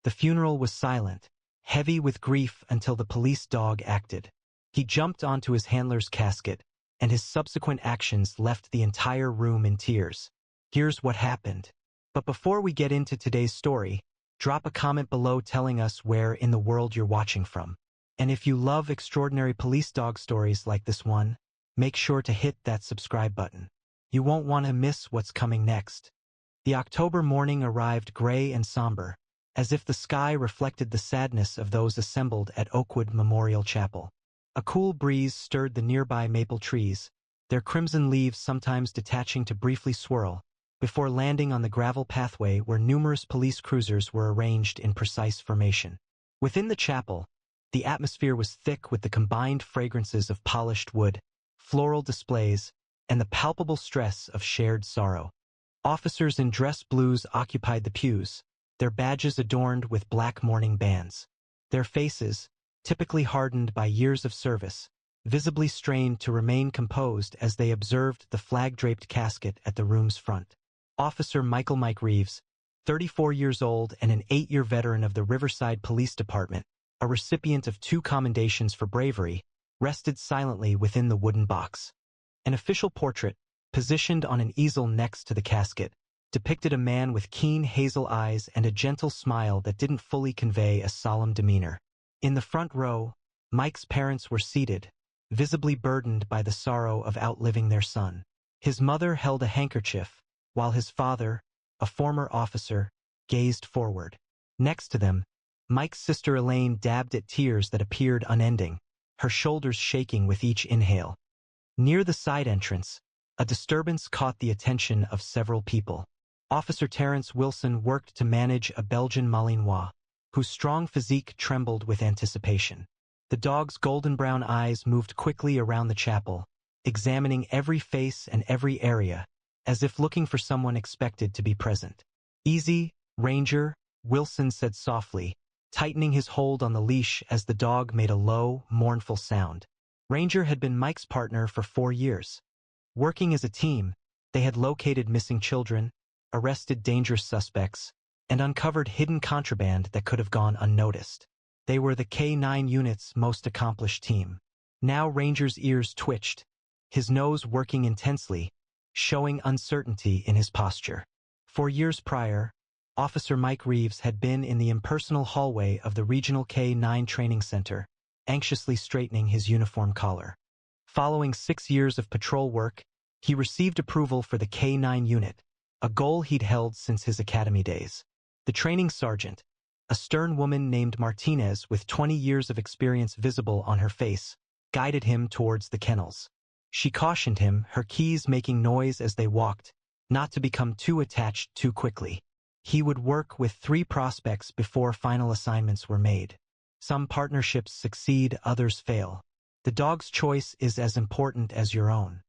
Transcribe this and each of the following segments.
The funeral was silent, heavy with grief until the police dog acted. He jumped onto his handler's casket, and his subsequent actions left the entire room in tears. Here's what happened. But before we get into today's story, drop a comment below telling us where in the world you're watching from. And if you love extraordinary police dog stories like this one, make sure to hit that subscribe button. You won't want to miss what's coming next. The October morning arrived gray and somber, as if the sky reflected the sadness of those assembled at Oakwood Memorial Chapel. A cool breeze stirred the nearby maple trees, their crimson leaves sometimes detaching to briefly swirl, before landing on the gravel pathway where numerous police cruisers were arranged in precise formation. Within the chapel, the atmosphere was thick with the combined fragrances of polished wood, floral displays, and the palpable stress of shared sorrow. Officers in dress blues occupied the pews, their badges adorned with black mourning bands. Their faces, typically hardened by years of service, visibly strained to remain composed as they observed the flag-draped casket at the room's front. Officer Michael Mike Reeves, 34 years old and an 8-year veteran of the Riverside Police Department, a recipient of 2 commendations for bravery, rested silently within the wooden box. An official portrait, positioned on an easel next to the casket, depicted a man with keen hazel eyes and a gentle smile that didn't fully convey a solemn demeanor. In the front row, Mike's parents were seated, visibly burdened by the sorrow of outliving their son. His mother held a handkerchief, while his father, a former officer, gazed forward. Next to them, Mike's sister Elaine dabbed at tears that appeared unending, her shoulders shaking with each inhale. Near the side entrance, a disturbance caught the attention of several people. Officer Terrence Wilson worked to manage a Belgian Malinois, whose strong physique trembled with anticipation. The dog's golden-brown eyes moved quickly around the chapel, examining every face and every area, as if looking for someone expected to be present. "Easy, Ranger," Wilson said softly, tightening his hold on the leash as the dog made a low, mournful sound. Ranger had been Mike's partner for 4 years. Working as a team, they had located missing children, arrested dangerous suspects, and uncovered hidden contraband that could have gone unnoticed. They were the K-9 unit's most accomplished team. Now Ranger's ears twitched, his nose working intensely, showing uncertainty in his posture. 4 years prior, Officer Mike Reeves had been in the impersonal hallway of the regional K-9 training center, anxiously straightening his uniform collar. Following 6 years of patrol work, he received approval for the K-9 unit, a goal he'd held since his academy days. The training sergeant, a stern woman named Martinez with 20 years of experience visible on her face, guided him towards the kennels. She cautioned him, her keys making noise as they walked, not to become too attached too quickly. He would work with 3 prospects before final assignments were made. Some partnerships succeed, others fail. The dog's choice is as important as your own.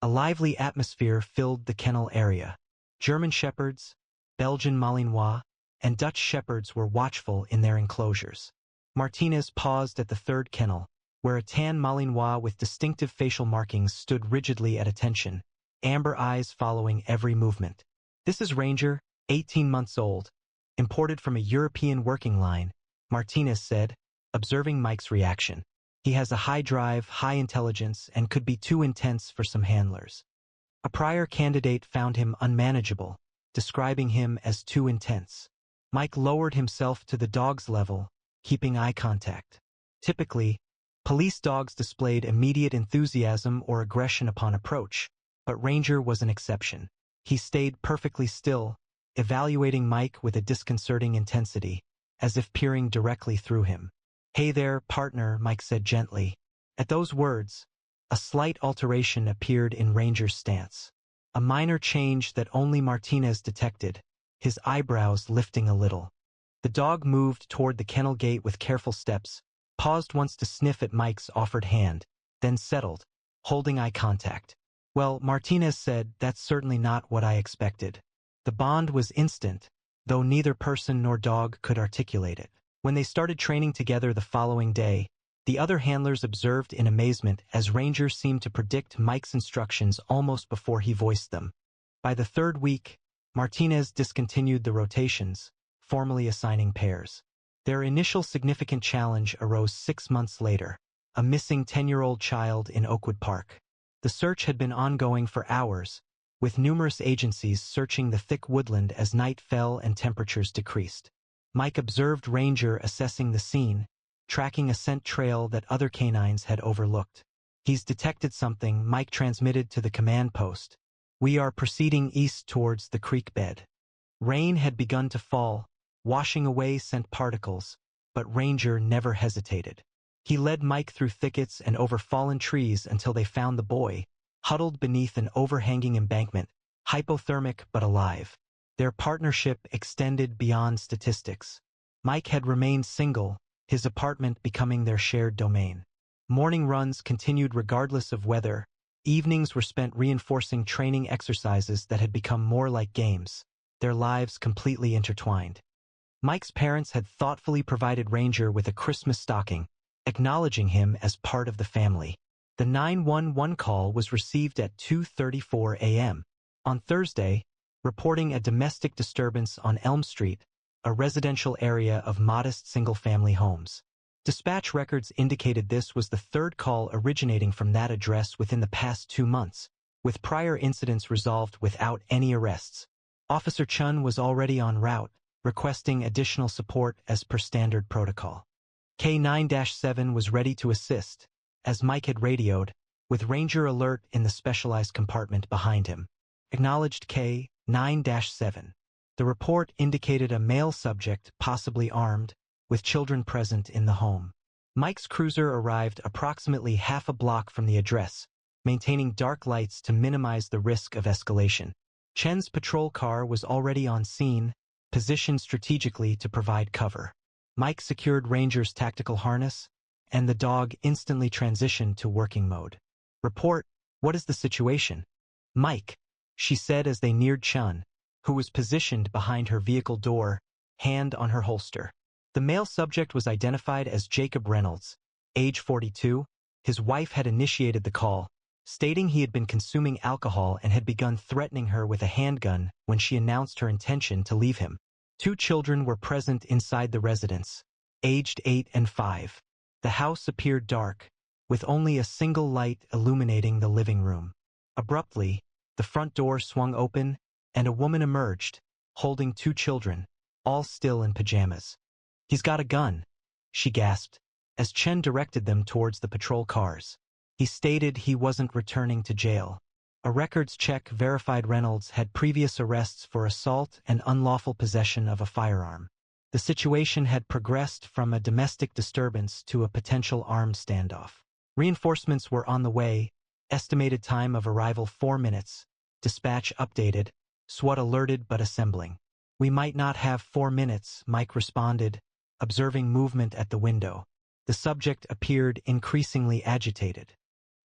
A lively atmosphere filled the kennel area. German Shepherds, Belgian Malinois, and Dutch Shepherds were watchful in their enclosures. Martinez paused at the 3rd kennel, where a tan Malinois with distinctive facial markings stood rigidly at attention, amber eyes following every movement. "This is Ranger, 18 months old, imported from a European working line," Martinez said, observing Mike's reaction. "He has a high drive, high intelligence, and could be too intense for some handlers." A prior candidate found him unmanageable, describing him as too intense. Mike lowered himself to the dog's level, keeping eye contact. Typically, police dogs displayed immediate enthusiasm or aggression upon approach, but Ranger was an exception. He stayed perfectly still, evaluating Mike with a disconcerting intensity, as if peering directly through him. "Hey there, partner," Mike said gently. At those words, a slight alteration appeared in Ranger's stance. A minor change that only Martinez detected, his eyebrows lifting a little. The dog moved toward the kennel gate with careful steps, paused once to sniff at Mike's offered hand, then settled, holding eye contact. "Well," Martinez said, "that's certainly not what I expected." The bond was instant, though neither person nor dog could articulate it. When they started training together the following day, the other handlers observed in amazement as Ranger seemed to predict Mike's instructions almost before he voiced them. By the 3rd week, Martinez discontinued the rotations, formally assigning pairs. Their initial significant challenge arose 6 months later, a missing 10-year-old child in Oakwood Park. The search had been ongoing for hours, with numerous agencies searching the thick woodland as night fell and temperatures decreased. Mike observed Ranger assessing the scene, tracking a scent trail that other canines had overlooked. "He's detected something," Mike transmitted to the command post. "We are proceeding east towards the creek bed." Rain had begun to fall, washing away scent particles, but Ranger never hesitated. He led Mike through thickets and over fallen trees until they found the boy, huddled beneath an overhanging embankment, hypothermic but alive. Their partnership extended beyond statistics. Mike had remained single, his apartment becoming their shared domain. Morning runs continued regardless of weather. Evenings were spent reinforcing training exercises that had become more like games, their lives completely intertwined. Mike's parents had thoughtfully provided Ranger with a Christmas stocking, acknowledging him as part of the family. The 911 call was received at 2:34 a.m. on Thursday, reporting a domestic disturbance on Elm Street, a residential area of modest single-family homes. Dispatch records indicated this was the third call originating from that address within the past 2 months, with prior incidents resolved without any arrests. Officer Chun was already en route, requesting additional support as per standard protocol. K9-7 was ready to assist, as Mike had radioed, with Ranger alert in the specialized compartment behind him. Acknowledged K9-7. The report indicated a male subject, possibly armed, with children present in the home. Mike's cruiser arrived approximately half a block from the address, maintaining dark lights to minimize the risk of escalation. Chen's patrol car was already on scene, positioned strategically to provide cover. Mike secured Ranger's tactical harness, and the dog instantly transitioned to working mode. "Report, what is the situation?" "Mike," she said as they neared Chun, who was positioned behind her vehicle door, hand on her holster. The male subject was identified as Jacob Reynolds, age 42. His wife had initiated the call, stating he had been consuming alcohol and had begun threatening her with a handgun when she announced her intention to leave him. 2 children were present inside the residence, aged 8 and 5. The house appeared dark, with only a single light illuminating the living room. Abruptly, the front door swung open, and a woman emerged, holding 2 children, all still in pajamas. "He's got a gun," she gasped, as Chen directed them towards the patrol cars. He stated he wasn't returning to jail. A records check verified Reynolds had previous arrests for assault and unlawful possession of a firearm. The situation had progressed from a domestic disturbance to a potential armed standoff. Reinforcements were on the way, estimated time of arrival 4 minutes. Dispatch updated, SWAT alerted but assembling. "We might not have 4 minutes, Mike responded, observing movement at the window. The subject appeared increasingly agitated.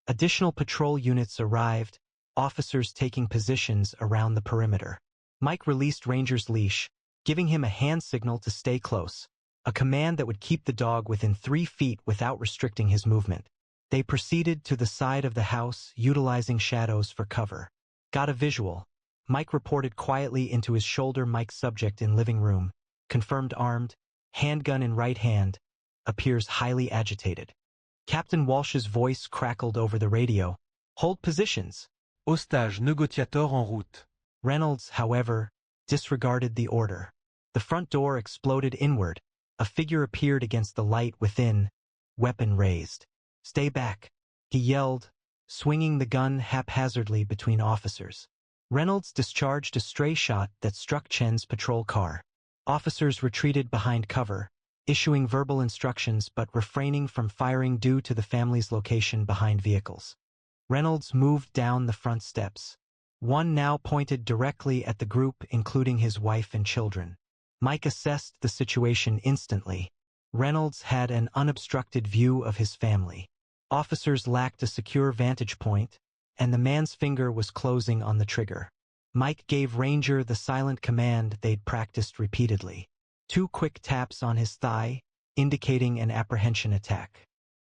Additional patrol units arrived, officers taking positions around the perimeter. Mike released Ranger's leash, giving him a hand signal to stay close, a command that would keep the dog within 3 feet without restricting his movement. They proceeded to the side of the house, utilizing shadows for cover. "Got a visual," Mike reported quietly into his shoulder. Mike's subject in living room, confirmed armed, handgun in right hand, appears highly agitated. Captain Walsh's voice crackled over the radio. "Hold positions." Ostage négociateur en route. Reynolds, however, disregarded the order. The front door exploded inward. A figure appeared against the light within, weapon raised. "Stay back," he yelled, swinging the gun haphazardly between officers. Reynolds discharged a stray shot that struck Chen's patrol car. Officers retreated behind cover, issuing verbal instructions but refraining from firing due to the family's location behind vehicles. Reynolds moved down the front steps. One now pointed directly at the group, including his wife and children. Mike assessed the situation instantly. Reynolds had an unobstructed view of his family. Officers lacked a secure vantage point, and the man's finger was closing on the trigger. Mike gave Ranger the silent command they'd practiced repeatedly. 2 quick taps on his thigh, indicating an apprehension attack.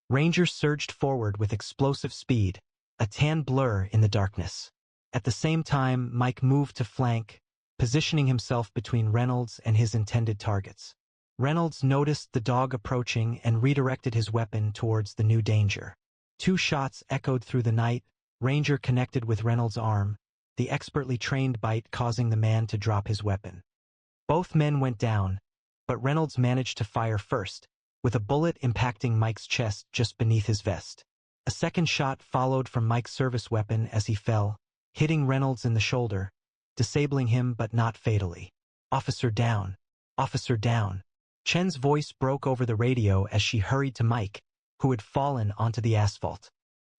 Ranger surged forward with explosive speed, a tan blur in the darkness. At the same time, Mike moved to flank, positioning himself between Reynolds and his intended targets. Reynolds noticed the dog approaching and redirected his weapon towards the new danger. 2 shots echoed through the night. Ranger connected with Reynolds' arm, the expertly trained bite causing the man to drop his weapon. Both men went down, but Reynolds managed to fire first, with a bullet impacting Mike's chest just beneath his vest. A second shot followed from Mike's service weapon as he fell, hitting Reynolds in the shoulder, disabling him but not fatally. "Officer down! Officer down!" Chen's voice broke over the radio as she hurried to Mike, who had fallen onto the asphalt.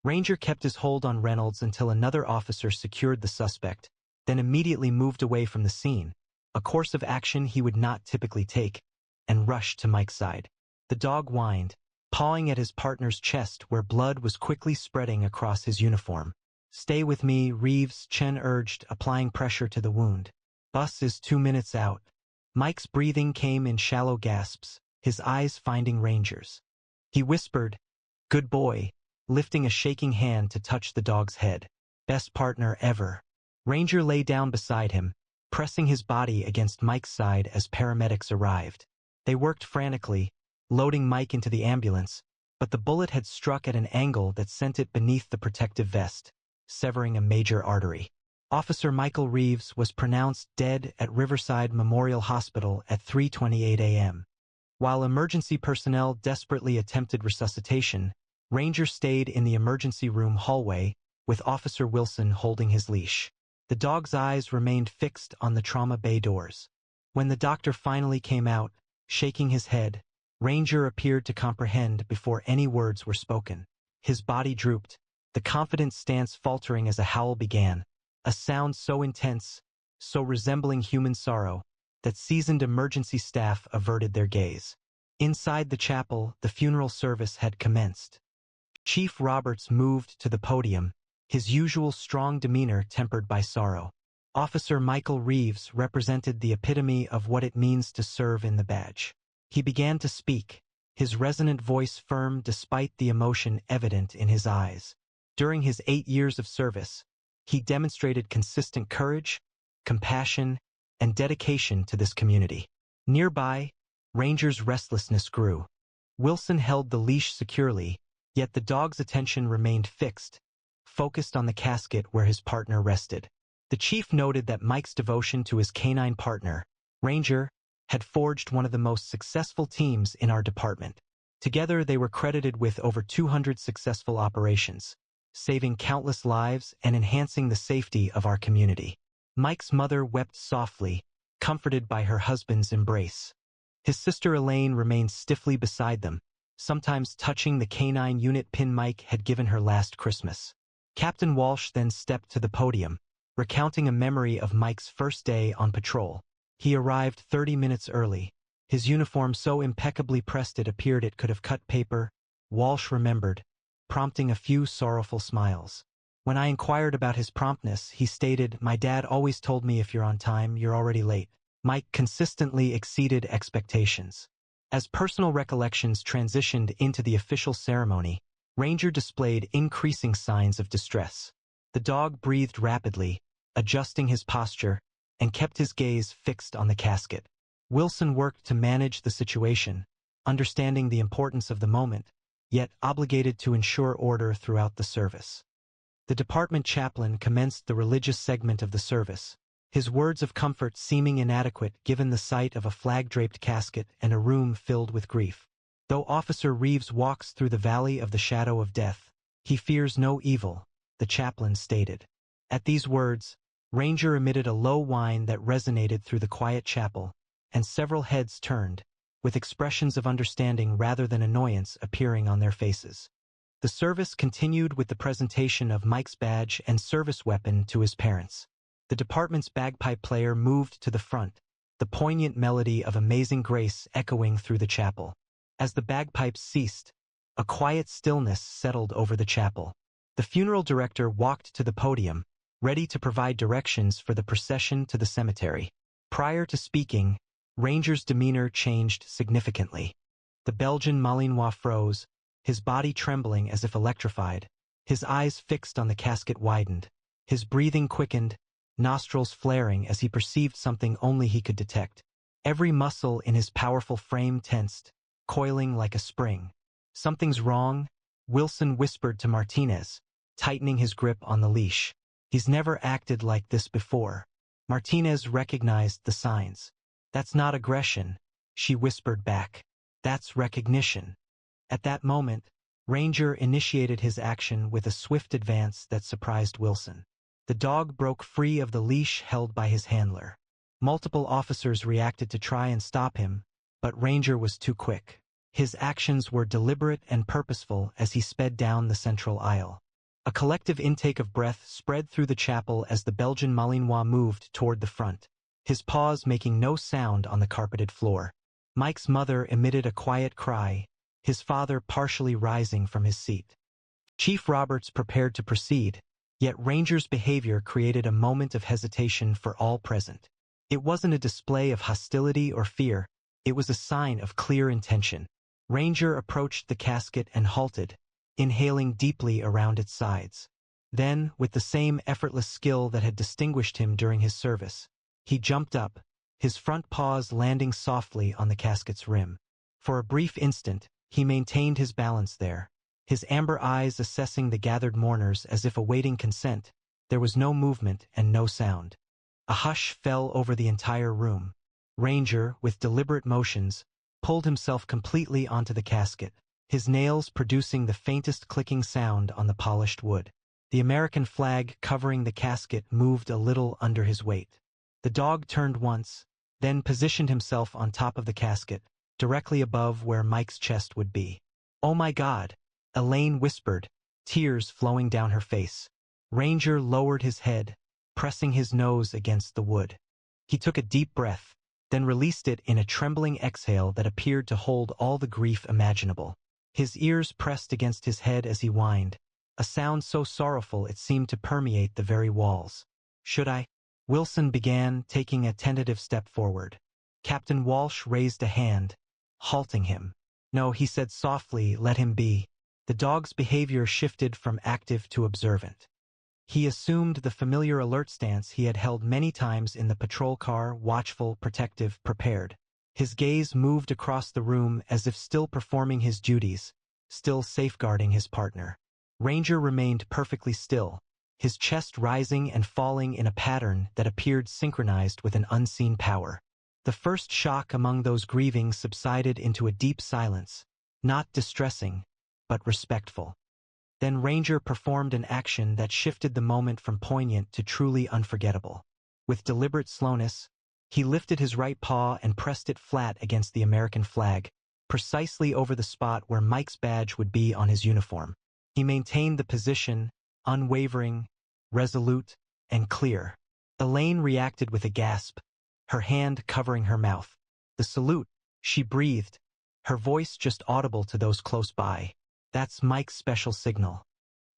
Ranger kept his hold on Reynolds until another officer secured the suspect, then immediately moved away from the scene, a course of action he would not typically take, and rushed to Mike's side. The dog whined, pawing at his partner's chest where blood was quickly spreading across his uniform. "Stay with me, Reeves," Chen urged, applying pressure to the wound. "Bus is 2 minutes out." Mike's breathing came in shallow gasps, his eyes finding Ranger's. He whispered, "Good boy," lifting a shaking hand to touch the dog's head. "Best partner ever." Ranger lay down beside him, pressing his body against Mike's side as paramedics arrived. They worked frantically, loading Mike into the ambulance, but the bullet had struck at an angle that sent it beneath the protective vest, severing a major artery. Officer Michael Reeves was pronounced dead at Riverside Memorial Hospital at 3:28 a.m. While emergency personnel desperately attempted resuscitation, Ranger stayed in the emergency room hallway, with Officer Wilson holding his leash. The dog's eyes remained fixed on the trauma bay doors. When the doctor finally came out, shaking his head, Ranger appeared to comprehend before any words were spoken. His body drooped, the confident stance faltering as a howl began, a sound so intense, so resembling human sorrow, that seasoned emergency staff averted their gaze. Inside the chapel, the funeral service had commenced. Chief Roberts moved to the podium, his usual strong demeanor tempered by sorrow. Officer Michael Reeves represented the epitome of what it means to serve in the badge. He began to speak, his resonant voice firm despite the emotion evident in his eyes. During his 8 years of service, he demonstrated consistent courage, compassion, and dedication to this community. Nearby, Ranger's restlessness grew. Wilson held the leash securely, yet the dog's attention remained fixed, focused on the casket where his partner rested. The chief noted that Mike's devotion to his canine partner, Ranger, had forged one of the most successful teams in our department. Together they were credited with over 200 successful operations, saving countless lives and enhancing the safety of our community. Mike's mother wept softly, comforted by her husband's embrace. His sister Elaine remained stiffly beside them, sometimes touching the canine unit pin Mike had given her last Christmas. Captain Walsh then stepped to the podium, recounting a memory of Mike's first day on patrol. He arrived 30 minutes early, his uniform so impeccably pressed it appeared it could have cut paper, Walsh remembered, prompting a few sorrowful smiles. When I inquired about his promptness, he stated, "My dad always told me if you're on time, you're already late." Mike consistently exceeded expectations. As personal recollections transitioned into the official ceremony, Ranger displayed increasing signs of distress. The dog breathed rapidly, adjusting his posture, and kept his gaze fixed on the casket. Wilson worked to manage the situation, understanding the importance of the moment, yet obligated to ensure order throughout the service. The department chaplain commenced the religious segment of the service, his words of comfort seeming inadequate given the sight of a flag-draped casket and a room filled with grief. Though Officer Reeves walks through the valley of the shadow of death, he fears no evil, the chaplain stated. At these words, Ranger emitted a low whine that resonated through the quiet chapel, and several heads turned, with expressions of understanding rather than annoyance appearing on their faces. The service continued with the presentation of Mike's badge and service weapon to his parents. The department's bagpipe player moved to the front, the poignant melody of Amazing Grace echoing through the chapel. As the bagpipes ceased, a quiet stillness settled over the chapel. The funeral director walked to the podium, ready to provide directions for the procession to the cemetery. Prior to speaking, Ranger's demeanor changed significantly. The Belgian Malinois froze, his body trembling as if electrified. His eyes fixed on the casket widened. His breathing quickened, nostrils flaring as he perceived something only he could detect. Every muscle in his powerful frame tensed, coiling like a spring. "Something's wrong," Wilson whispered to Martinez, tightening his grip on the leash. "He's never acted like this before." Martinez recognized the signs. "That's not aggression," she whispered back. "That's recognition." At that moment, Ranger initiated his action with a swift advance that surprised Wilson. The dog broke free of the leash held by his handler. Multiple officers reacted to try and stop him, but Ranger was too quick. His actions were deliberate and purposeful as he sped down the central aisle. A collective intake of breath spread through the chapel as the Belgian Malinois moved toward the front, his paws making no sound on the carpeted floor. Mike's mother emitted a quiet cry, his father partially rising from his seat. Chief Roberts prepared to proceed, yet Ranger's behavior created a moment of hesitation for all present. It wasn't a display of hostility or fear, it was a sign of clear intention. Ranger approached the casket and halted, inhaling deeply around its sides. Then, with the same effortless skill that had distinguished him during his service, he jumped up, his front paws landing softly on the casket's rim. For a brief instant, he maintained his balance there, his amber eyes assessing the gathered mourners as if awaiting consent. There was no movement and no sound. A hush fell over the entire room. Ranger, with deliberate motions, pulled himself completely onto the casket, his nails producing the faintest clicking sound on the polished wood. The American flag covering the casket moved a little under his weight. The dog turned once, then positioned himself on top of the casket, directly above where Mike's chest would be. "Oh my God," Elaine whispered, tears flowing down her face. Ranger lowered his head, pressing his nose against the wood. He took a deep breath, then released it in a trembling exhale that appeared to hold all the grief imaginable. His ears pressed against his head as he whined, a sound so sorrowful it seemed to permeate the very walls. "Should I?" Wilson began, taking a tentative step forward. Captain Walsh raised a hand, halting him. "No," he said softly, "let him be." The dog's behavior shifted from active to observant. He assumed the familiar alert stance he had held many times in the patrol car, watchful, protective, prepared. His gaze moved across the room as if still performing his duties, still safeguarding his partner. Ranger remained perfectly still, his chest rising and falling in a pattern that appeared synchronized with an unseen power. The first shock among those grieving subsided into a deep silence, not distressing, but respectful. Then Ranger performed an action that shifted the moment from poignant to truly unforgettable. With deliberate slowness, he lifted his right paw and pressed it flat against the American flag, precisely over the spot where Mike's badge would be on his uniform. He maintained the position, unwavering, resolute, and clear. Elaine reacted with a gasp, her hand covering her mouth. "The salute," she breathed, her voice just audible to those close by. "That's Mike's special signal."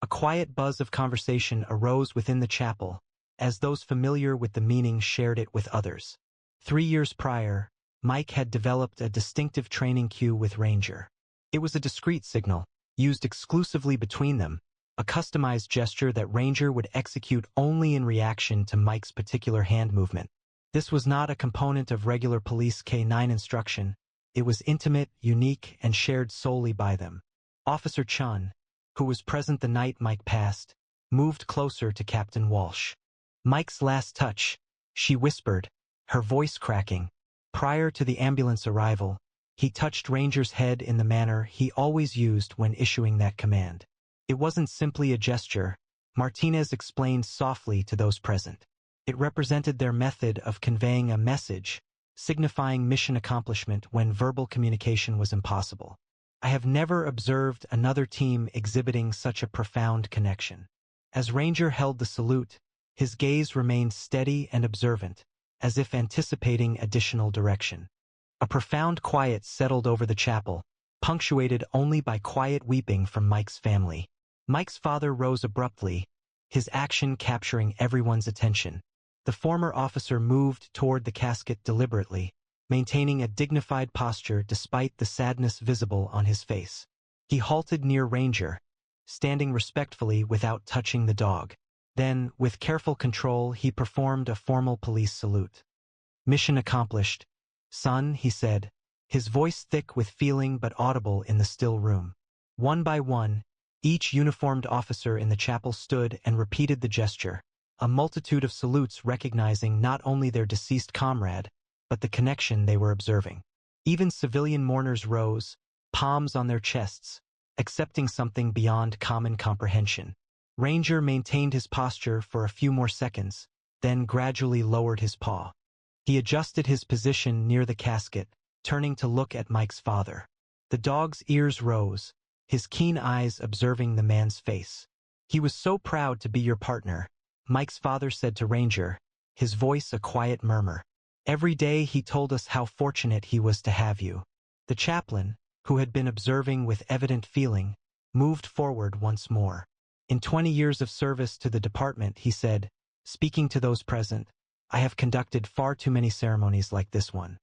A quiet buzz of conversation arose within the chapel, as those familiar with the meaning shared it with others. 3 years prior, Mike had developed a distinctive training cue with Ranger. It was a discreet signal, used exclusively between them, a customized gesture that Ranger would execute only in reaction to Mike's particular hand movement. This was not a component of regular police K-9 instruction. It was intimate, unique, and shared solely by them. Officer Chun, who was present the night Mike passed, moved closer to Captain Walsh. "Mike's last touch," she whispered, her voice cracking. Prior to the ambulance arrival, he touched Ranger's head in the manner he always used when issuing that command. It wasn't simply a gesture, Martinez explained softly to those present. It represented their method of conveying a message, signifying mission accomplishment when verbal communication was impossible. I have never observed another team exhibiting such a profound connection. As Ranger held the salute, his gaze remained steady and observant, as if anticipating additional direction. A profound quiet settled over the chapel, punctuated only by quiet weeping from Mike's family. Mike's father rose abruptly, his action capturing everyone's attention. The former officer moved toward the casket deliberately, maintaining a dignified posture despite the sadness visible on his face. He halted near Ranger, standing respectfully without touching the dog. Then, with careful control, he performed a formal police salute. "Mission accomplished. Son," he said, his voice thick with feeling but audible in the still room. One by one, each uniformed officer in the chapel stood and repeated the gesture, a multitude of salutes recognizing not only their deceased comrade, but the connection they were observing. Even civilian mourners rose, palms on their chests, accepting something beyond common comprehension. Ranger maintained his posture for a few more seconds, then gradually lowered his paw. He adjusted his position near the casket, turning to look at Mike's father. The dog's ears rose, his keen eyes observing the man's face. "He was so proud to be your partner," Mike's father said to Ranger, his voice a quiet murmur. "Every day he told us how fortunate he was to have you." The chaplain, who had been observing with evident feeling, moved forward once more. "In 20 years of service to the department," he said, speaking to those present, "I have conducted far too many ceremonies like this one.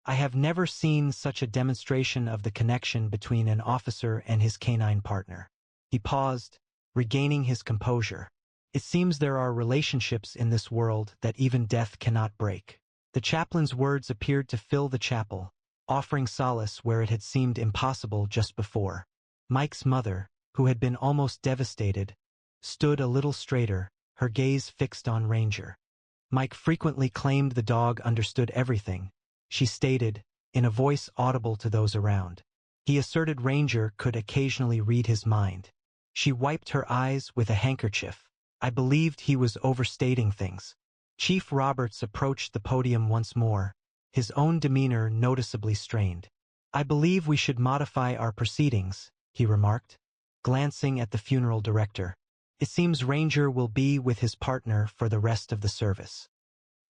I have never seen such a demonstration of the connection between an officer and his canine partner." He paused, regaining his composure. "It seems there are relationships in this world that even death cannot break." The chaplain's words appeared to fill the chapel, offering solace where it had seemed impossible just before. Mike's mother, who had been almost devastated, stood a little straighter, her gaze fixed on Ranger. Mike frequently claimed the dog understood everything, she stated, in a voice audible to those around. He asserted Ranger could occasionally read his mind. She wiped her eyes with a handkerchief. "I believed he was overstating things." Chief Roberts approached the podium once more, his own demeanor noticeably strained. "I believe we should modify our proceedings," he remarked, glancing at the funeral director. "It seems Ranger will be with his partner for the rest of the service."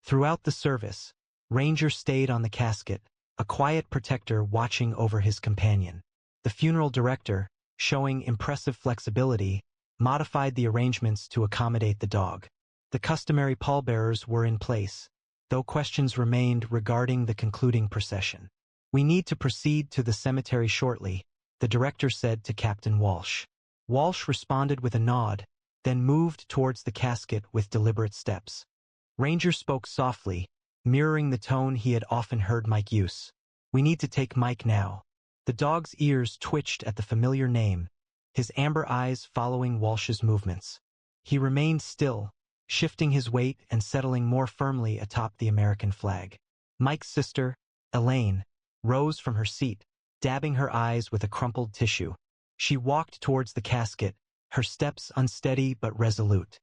Throughout the service, Ranger stayed on the casket, a quiet protector watching over his companion. The funeral director, showing impressive flexibility, modified the arrangements to accommodate the dog. The customary pallbearers were in place, though questions remained regarding the concluding procession. "We need to proceed to the cemetery shortly," the director said to Captain Walsh. Walsh responded with a nod, then moved towards the casket with deliberate steps. Ranger spoke softly, mirroring the tone he had often heard Mike use. "We need to take Mike now." The dog's ears twitched at the familiar name, his amber eyes following Walsh's movements. He remained still, shifting his weight and settling more firmly atop the American flag. Mike's sister, Elaine, rose from her seat, dabbing her eyes with a crumpled tissue. She walked towards the casket, her steps unsteady but resolute.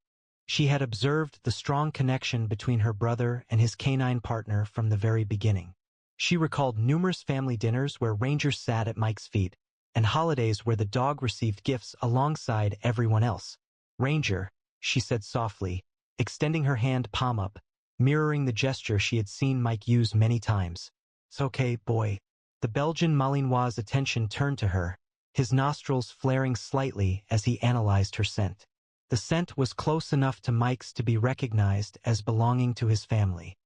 She had observed the strong connection between her brother and his canine partner from the very beginning. She recalled numerous family dinners where Ranger sat at Mike's feet, and holidays where the dog received gifts alongside everyone else. "Ranger," she said softly, extending her hand palm up, mirroring the gesture she had seen Mike use many times. "It's okay, boy." The Belgian Malinois' attention turned to her, his nostrils flaring slightly as he analyzed her scent. The scent was close enough to Mike's to be recognized as belonging to his family.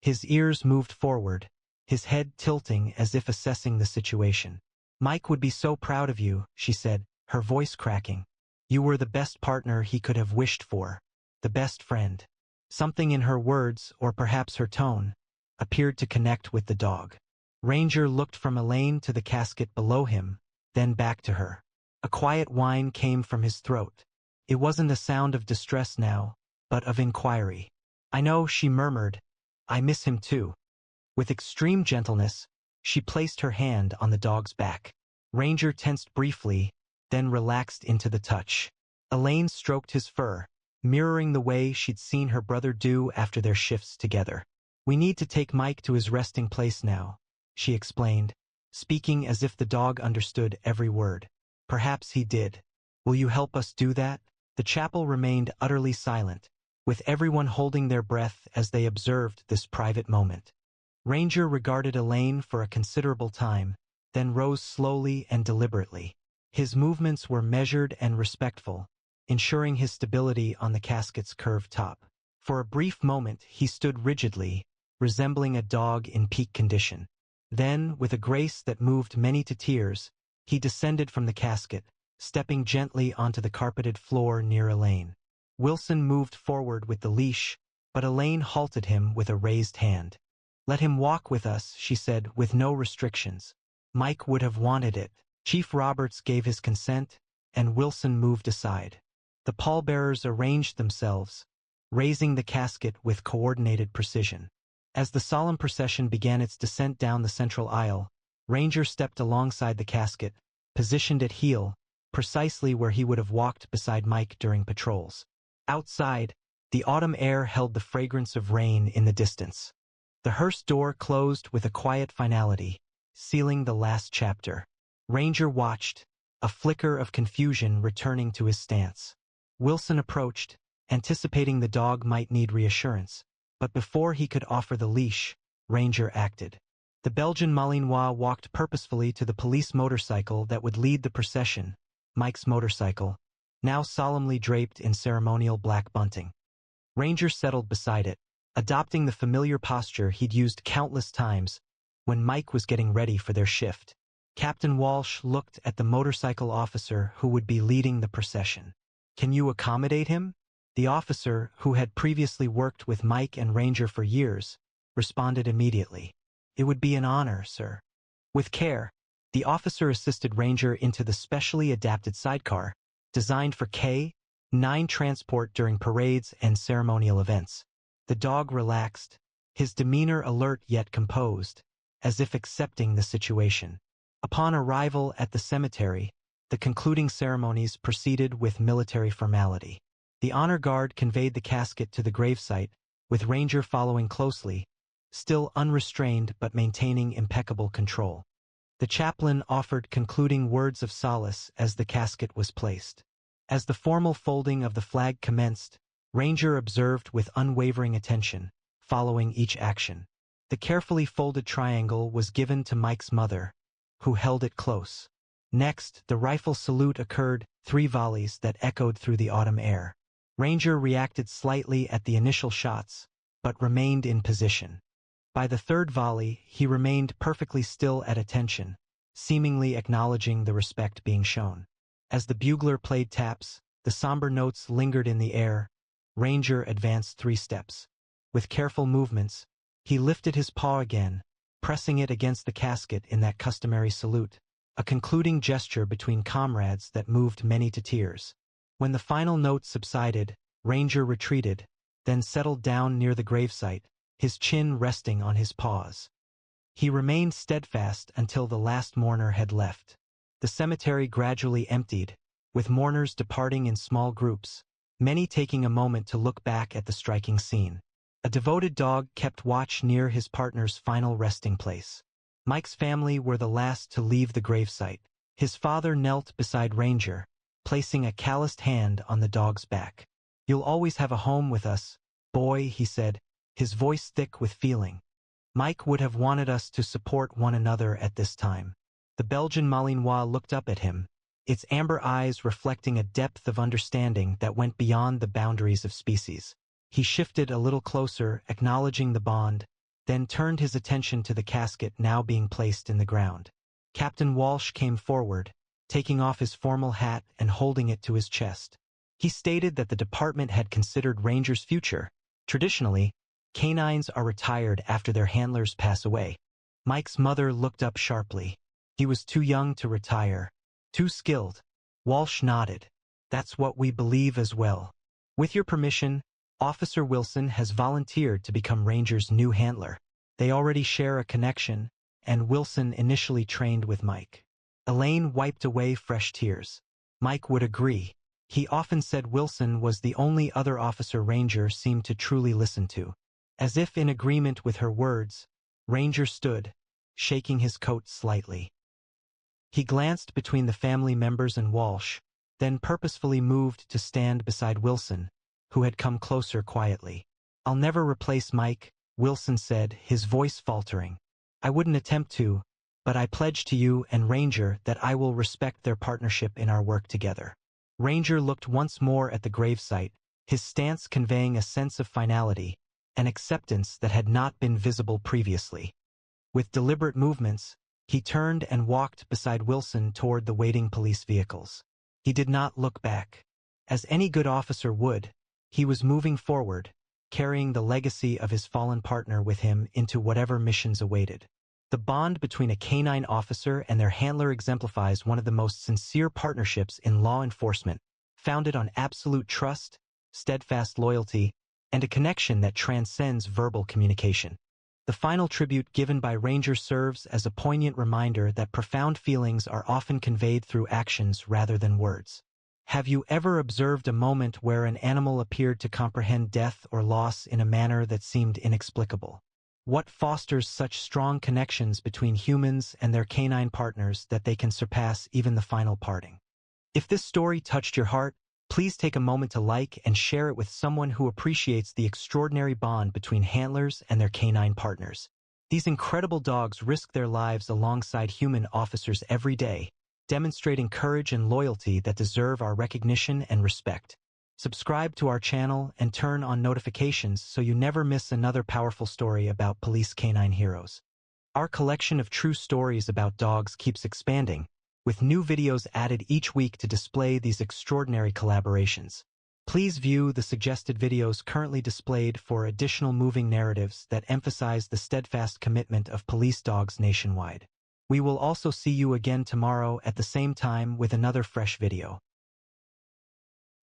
His ears moved forward, his head tilting as if assessing the situation. "Mike would be so proud of you," she said, her voice cracking. "You were the best partner he could have wished for, the best friend." Something in her words, or perhaps her tone, appeared to connect with the dog. Ranger looked from Elaine to the casket below him, then back to her. A quiet whine came from his throat. It wasn't a sound of distress now, but of inquiry. "I know," she murmured. "I miss him too." With extreme gentleness, she placed her hand on the dog's back. Ranger tensed briefly, then relaxed into the touch. Elaine stroked his fur, mirroring the way she'd seen her brother do after their shifts together. "We need to take Mike to his resting place now," she explained, speaking as if the dog understood every word. "Perhaps he did. Will you help us do that?" The chapel remained utterly silent, with everyone holding their breath as they observed this private moment. Ranger regarded Elaine for a considerable time, then rose slowly and deliberately. His movements were measured and respectful, ensuring his stability on the casket's curved top. For a brief moment he stood rigidly, resembling a dog in peak condition. Then, with a grace that moved many to tears, he descended from the casket, stepping gently onto the carpeted floor near Elaine. Wilson moved forward with the leash, but Elaine halted him with a raised hand. "Let him walk with us," she said, "with no restrictions." Mike would have wanted it. Chief Roberts gave his consent, and Wilson moved aside. The pallbearers arranged themselves, raising the casket with coordinated precision. As the solemn procession began its descent down the central aisle, Ranger stepped alongside the casket, positioned at heel, precisely where he would have walked beside Mike during patrols. Outside, the autumn air held the fragrance of rain in the distance. The hearse door closed with a quiet finality, sealing the last chapter. Ranger watched, a flicker of confusion returning to his stance. Wilson approached, anticipating the dog might need reassurance, but before he could offer the leash, Ranger acted. The Belgian Malinois walked purposefully to the police motorcycle that would lead the procession, Mike's motorcycle, now solemnly draped in ceremonial black bunting. Ranger settled beside it, adopting the familiar posture he'd used countless times when Mike was getting ready for their shift. Captain Walsh looked at the motorcycle officer who would be leading the procession. "Can you accommodate him?" The officer, who had previously worked with Mike and Ranger for years, responded immediately. "It would be an honor, sir." With care, the officer assisted Ranger into the specially adapted sidecar, designed for K-9 transport during parades and ceremonial events. The dog relaxed, his demeanor alert yet composed, as if accepting the situation. Upon arrival at the cemetery, the concluding ceremonies proceeded with military formality. The honor guard conveyed the casket to the gravesite, with Ranger following closely, still unrestrained but maintaining impeccable control. The chaplain offered concluding words of solace as the casket was placed. As the formal folding of the flag commenced, Ranger observed with unwavering attention, following each action. The carefully folded triangle was given to Mike's mother, who held it close. Next, the rifle salute occurred, 3 volleys that echoed through the autumn air. Ranger reacted slightly at the initial shots, but remained in position. By the 3rd volley, he remained perfectly still at attention, seemingly acknowledging the respect being shown. As the bugler played taps, the somber notes lingered in the air. Ranger advanced 3 steps. With careful movements, he lifted his paw again, pressing it against the casket in that customary salute, a concluding gesture between comrades that moved many to tears. When the final note subsided, Ranger retreated, then settled down near the gravesite, his chin resting on his paws. He remained steadfast until the last mourner had left. The cemetery gradually emptied, with mourners departing in small groups, many taking a moment to look back at the striking scene. A devoted dog kept watch near his partner's final resting place. Mike's family were the last to leave the gravesite. His father knelt beside Ranger, placing a calloused hand on the dog's back. "You'll always have a home with us, boy," he said, his voice thick with feeling. Mike would have wanted us to support one another at this time. The Belgian Malinois looked up at him, its amber eyes reflecting a depth of understanding that went beyond the boundaries of species. He shifted a little closer, acknowledging the bond, then turned his attention to the casket now being placed in the ground. Captain Walsh came forward, taking off his formal hat and holding it to his chest. He stated that the department had considered Ranger's future. Traditionally, canines are retired after their handlers pass away. Mike's mother looked up sharply. He was too young to retire. Too skilled. Walsh nodded. "That's what we believe as well. With your permission, Officer Wilson has volunteered to become Ranger's new handler. They already share a connection, and Wilson initially trained with Mike." Elaine wiped away fresh tears. Mike would agree. He often said Wilson was the only other officer Ranger seemed to truly listen to. As if in agreement with her words, Ranger stood, shaking his coat slightly. He glanced between the family members and Walsh, then purposefully moved to stand beside Wilson, who had come closer quietly. "I'll never replace Mike," Wilson said, his voice faltering. "I wouldn't attempt to, but I pledge to you and Ranger that I will respect their partnership in our work together." Ranger looked once more at the gravesite, his stance conveying a sense of finality, an acceptance that had not been visible previously. With deliberate movements, he turned and walked beside Wilson toward the waiting police vehicles. He did not look back. As any good officer would, He was moving forward, carrying the legacy of his fallen partner with him into whatever missions awaited. The bond between a canine officer and their handler exemplifies one of the most sincere partnerships in law enforcement, founded on absolute trust, steadfast loyalty, and a connection that transcends verbal communication. The final tribute given by Ranger serves as a poignant reminder that profound feelings are often conveyed through actions rather than words. Have you ever observed a moment where an animal appeared to comprehend death or loss in a manner that seemed inexplicable? What fosters such strong connections between humans and their canine partners that they can surpass even the final parting? If this story touched your heart, please take a moment to like and share it with someone who appreciates the extraordinary bond between handlers and their canine partners. These incredible dogs risk their lives alongside human officers every day, demonstrating courage and loyalty that deserve our recognition and respect. Subscribe to our channel and turn on notifications so you never miss another powerful story about police canine heroes. Our collection of true stories about dogs keeps expanding, with new videos added each week to display these extraordinary collaborations. Please view the suggested videos currently displayed for additional moving narratives that emphasize the steadfast commitment of police dogs nationwide. We will also see you again tomorrow at the same time with another fresh video.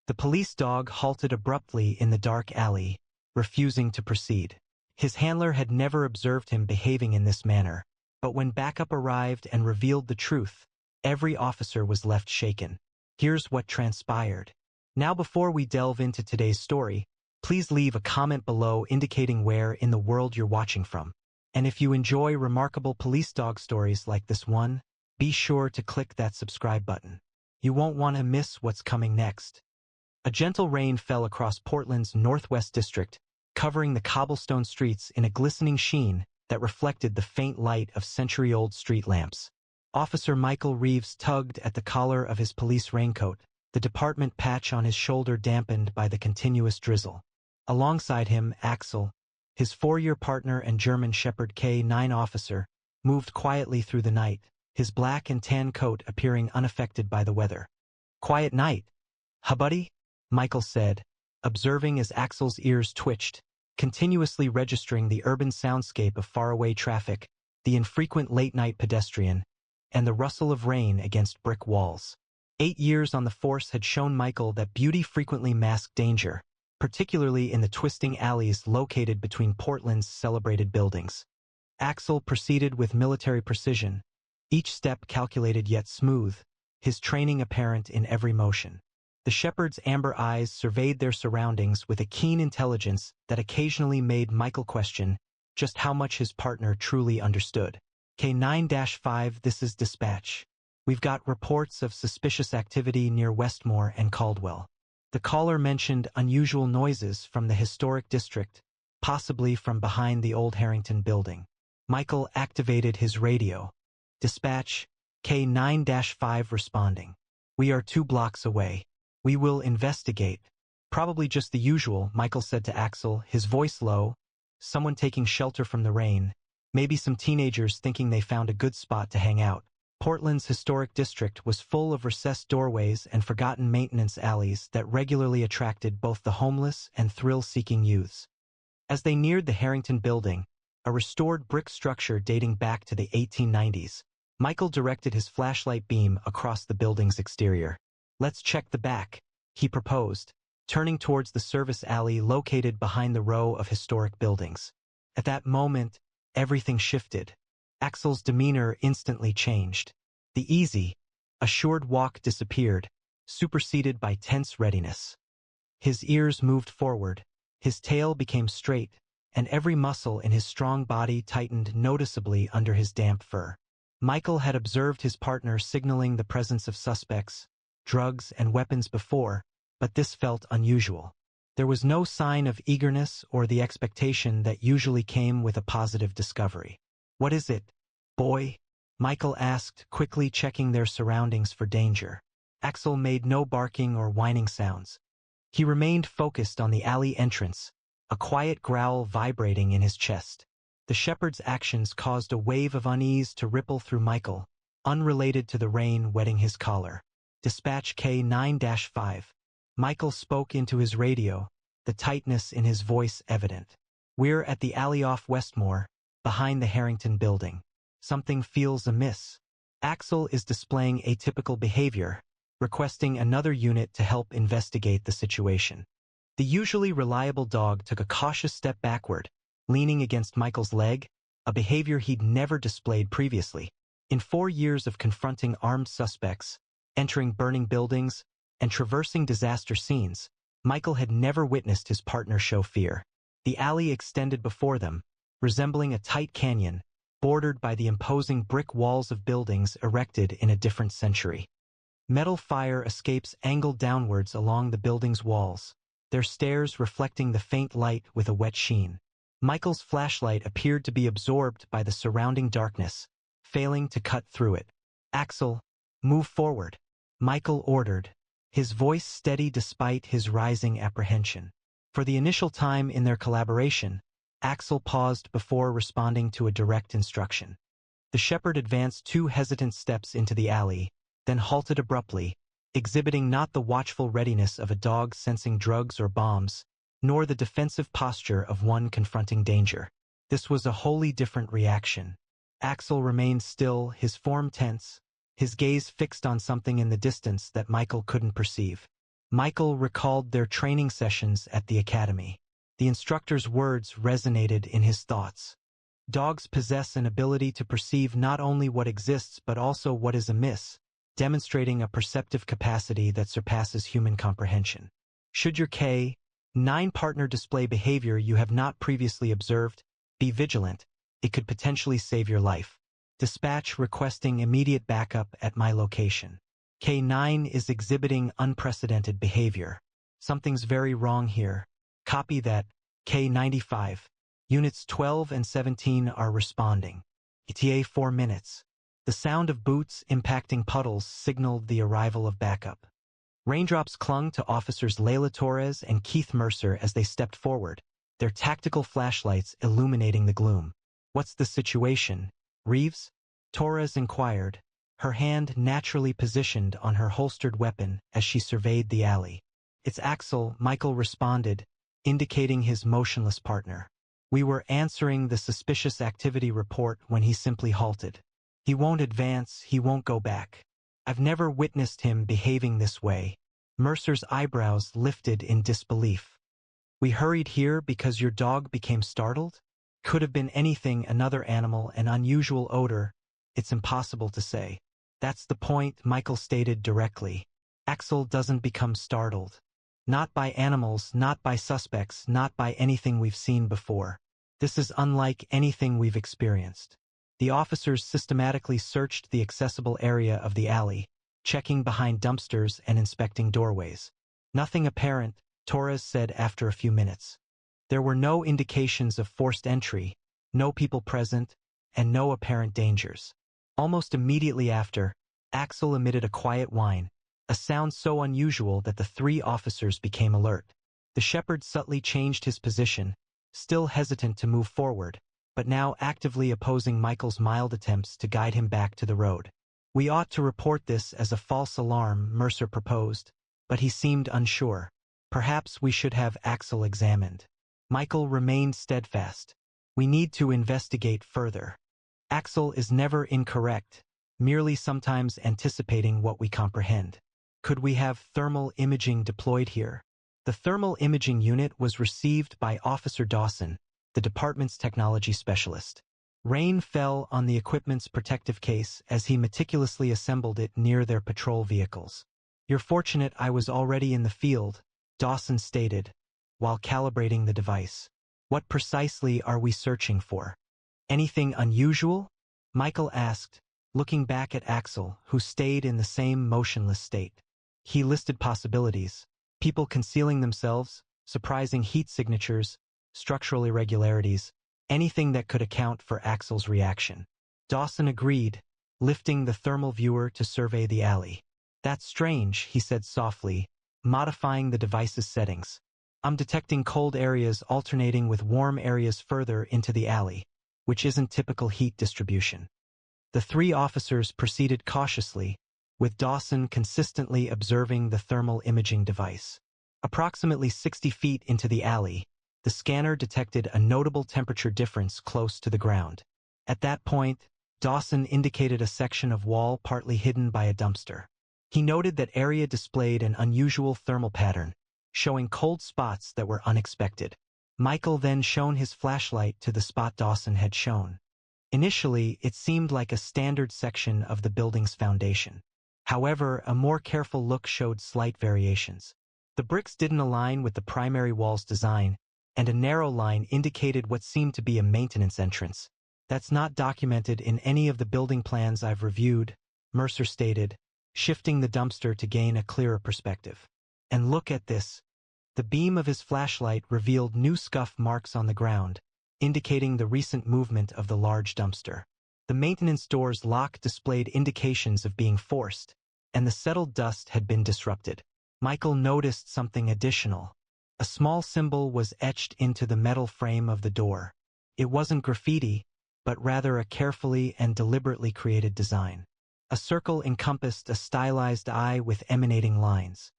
The police dog halted abruptly in the dark alley, refusing to proceed. His handler had never observed him behaving in this manner, but when backup arrived and revealed the truth, every officer was left shaken. Here's what transpired. Now, before we delve into today's story, please leave a comment below indicating where in the world you're watching from. And if you enjoy remarkable police dog stories like this one, be sure to click that subscribe button. You won't want to miss what's coming next. A gentle rain fell across Portland's Northwest District, covering the cobblestone streets in a glistening sheen that reflected the faint light of century-old street lamps. Officer Michael Reeves tugged at the collar of his police raincoat, the department patch on his shoulder dampened by the continuous drizzle. Alongside him, Axel, his 4-year partner and German Shepherd K9 officer, moved quietly through the night, his black and tan coat appearing unaffected by the weather. "Quiet night, huh, buddy?" Michael said, observing as Axel's ears twitched, continuously registering the urban soundscape of faraway traffic, the infrequent late-night pedestrian, and the rustle of rain against brick walls. 8 years on the force had shown Michael that beauty frequently masked danger, particularly in the twisting alleys located between Portland's celebrated buildings. Axel proceeded with military precision, each step calculated yet smooth, his training apparent in every motion. The shepherd's amber eyes surveyed their surroundings with a keen intelligence that occasionally made Michael question just how much his partner truly understood. K9-5, this is dispatch. We've got reports of suspicious activity near Westmore and Caldwell. The caller mentioned unusual noises from the historic district, possibly from behind the old Harrington building. Michael activated his radio. Dispatch, K9-5 responding. We are 2 blocks away. We will investigate. Probably just the usual, Michael said to Axel, his voice low. Someone taking shelter from the rain. Maybe some teenagers thinking they found a good spot to hang out. Portland's historic district was full of recessed doorways and forgotten maintenance alleys that regularly attracted both the homeless and thrill-seeking youths. As they neared the Harrington building, a restored brick structure dating back to the 1890s, Michael directed his flashlight beam across the building's exterior. "Let's check the back," he proposed, turning towards the service alley located behind the row of historic buildings. At that moment, everything shifted. Axel's demeanor instantly changed. The easy, assured walk disappeared, superseded by tense readiness. His ears moved forward, his tail became straight, and every muscle in his strong body tightened noticeably under his damp fur. Michael had observed his partner signaling the presence of suspects, drugs, and weapons before, but this felt unusual. There was no sign of eagerness or the expectation that usually came with a positive discovery. "What is it, boy?" Michael asked, quickly checking their surroundings for danger. Axel made no barking or whining sounds. He remained focused on the alley entrance, a quiet growl vibrating in his chest. The shepherd's actions caused a wave of unease to ripple through Michael, unrelated to the rain wetting his collar. "Dispatch K9-5. Michael spoke into his radio, the tightness in his voice evident. "We're at the alley off Westmore, behind the Harrington building. Something feels amiss." Axel is displaying atypical behavior, requesting another unit to help investigate the situation. The usually reliable dog took a cautious step backward, leaning against Michael's leg, a behavior he'd never displayed previously. In 4 years of confronting armed suspects, entering burning buildings, and traversing disaster scenes, Michael had never witnessed his partner show fear. The alley extended before them, resembling a tight canyon, bordered by the imposing brick walls of buildings erected in a different century. Metal fire escapes angled downwards along the building's walls, their stairs reflecting the faint light with a wet sheen. Michael's flashlight appeared to be absorbed by the surrounding darkness, failing to cut through it. "Axel, move forward," Michael ordered, his voice steady despite his rising apprehension. For the initial time in their collaboration, Axel paused before responding to a direct instruction. The shepherd advanced 2 hesitant steps into the alley, then halted abruptly, exhibiting not the watchful readiness of a dog sensing drugs or bombs, nor the defensive posture of one confronting danger. This was a wholly different reaction. Axel remained still, his form tense, his gaze fixed on something in the distance that Michael couldn't perceive. Michael recalled their training sessions at the academy. The instructor's words resonated in his thoughts. Dogs possess an ability to perceive not only what exists but also what is amiss, demonstrating a perceptive capacity that surpasses human comprehension. Should your K-9 partner display behavior you have not previously observed, be vigilant. It could potentially save your life. Dispatch requesting immediate backup at my location. K-9 is exhibiting unprecedented behavior. Something's very wrong here. Copy that. K-95. Units 12 and 17 are responding. ETA 4 minutes. The sound of boots impacting puddles signaled the arrival of backup. Raindrops clung to officers Layla Torres and Keith Mercer as they stepped forward, their tactical flashlights illuminating the gloom. "What's the situation, Reeves?" Torres inquired, her hand naturally positioned on her holstered weapon as she surveyed the alley. "It's Axel," Michael responded, indicating his motionless partner. "We were answering the suspicious activity report when he simply halted. He won't advance, he won't go back. I've never witnessed him behaving this way." Mercer's eyebrows lifted in disbelief. "We hurried here because your dog became startled? Could have been anything, another animal, an unusual odor. It's impossible to say." "That's the point," Michael stated directly. "Axel doesn't become startled. Not by animals, not by suspects, not by anything we've seen before. This is unlike anything we've experienced." The officers systematically searched the accessible area of the alley, checking behind dumpsters and inspecting doorways. "Nothing apparent," Torres said after a few minutes. There were no indications of forced entry, no people present, and no apparent dangers. Almost immediately after, Axel emitted a quiet whine, a sound so unusual that the 3 officers became alert. The shepherd subtly changed his position, still hesitant to move forward, but now actively opposing Michael's mild attempts to guide him back to the road. "We ought to report this as a false alarm," Mercer proposed, but he seemed unsure. "Perhaps we should have Axel examined." Michael remained steadfast. "We need to investigate further. Axel is never incorrect, merely sometimes anticipating what we comprehend. Could we have thermal imaging deployed here?" The thermal imaging unit was received by Officer Dawson, the department's technology specialist. Rain fell on the equipment's protective case as he meticulously assembled it near their patrol vehicles. "You're fortunate I was already in the field," Dawson stated, while calibrating the device. "What precisely are we searching for?" "Anything unusual?" Michael asked, looking back at Axel, who stayed in the same motionless state. He listed possibilities: people concealing themselves, surprising heat signatures, structural irregularities, anything that could account for Axel's reaction. Dawson agreed, lifting the thermal viewer to survey the alley. "That's strange," he said softly, modifying the device's settings. "I'm detecting cold areas alternating with warm areas further into the alley, which isn't typical heat distribution." The 3 officers proceeded cautiously, with Dawson consistently observing the thermal imaging device. Approximately 60 feet into the alley, the scanner detected a notable temperature difference close to the ground. At that point, Dawson indicated a section of wall partly hidden by a dumpster. He noted that area displayed an unusual thermal pattern, showing cold spots that were unexpected. Michael then shone his flashlight to the spot Dawson had shown. Initially, it seemed like a standard section of the building's foundation. However, a more careful look showed slight variations. The bricks didn't align with the primary wall's design, and a narrow line indicated what seemed to be a maintenance entrance. That's not documented in any of the building plans I've reviewed, Mercer stated, shifting the dumpster to gain a clearer perspective. And look at this. The beam of his flashlight revealed new scuff marks on the ground, indicating the recent movement of the large dumpster. The maintenance door's lock displayed indications of being forced, and the settled dust had been disrupted. Michael noticed something additional. A small symbol was etched into the metal frame of the door. It wasn't graffiti, but rather a carefully and deliberately created design. A circle encompassed a stylized eye with emanating lines.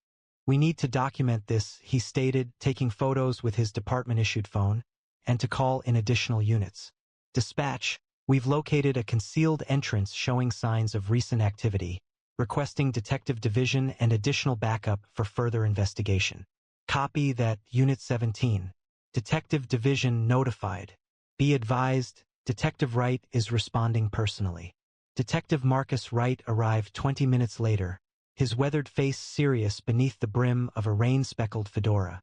"We need to document this," he stated, taking photos with his department-issued phone, "and to call in additional units. Dispatch, we've located a concealed entrance showing signs of recent activity, requesting Detective Division and additional backup for further investigation. Copy that, Unit 17. Detective Division notified. Be advised, Detective Wright is responding personally." Detective Marcus Wright arrived 20 minutes later, his weathered face serious beneath the brim of a rain-speckled fedora.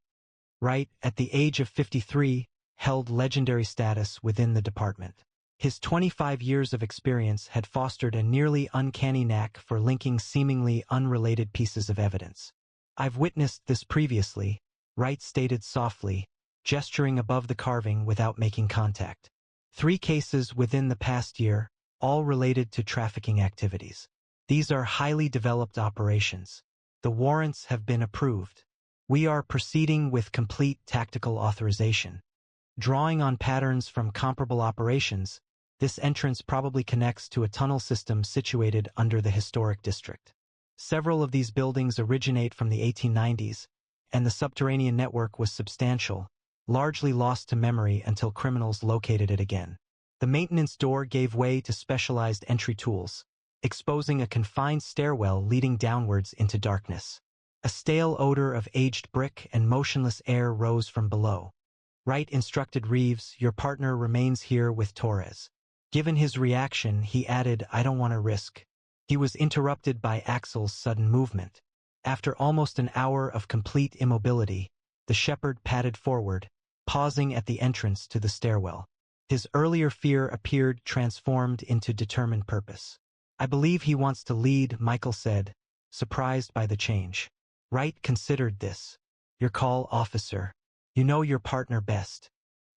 Wright, at the age of 53, held legendary status within the department. His 25 years of experience had fostered a nearly uncanny knack for linking seemingly unrelated pieces of evidence. "I've witnessed this previously," Wright stated softly, gesturing above the carving without making contact. "3 cases within the past year, all related to trafficking activities. These are highly developed operations. The warrants have been approved. We are proceeding with complete tactical authorization. Drawing on patterns from comparable operations, this entrance probably connects to a tunnel system situated under the historic district. Several of these buildings originate from the 1890s, and the subterranean network was substantial, largely lost to memory until criminals located it again. The maintenance door gave way to specialized entry tools, exposing a confined stairwell leading downwards into darkness. A stale odor of aged brick and motionless air rose from below. Wright instructed Reeves, "Your partner remains here with Torres." Given his reaction, he added, "I don't want to risk." He was interrupted by Axel's sudden movement. After almost an hour of complete immobility, the shepherd padded forward, pausing at the entrance to the stairwell. His earlier fear appeared transformed into determined purpose. "I believe he wants to lead," Michael said, surprised by the change. Wright considered this. "Your call, officer. You know your partner best."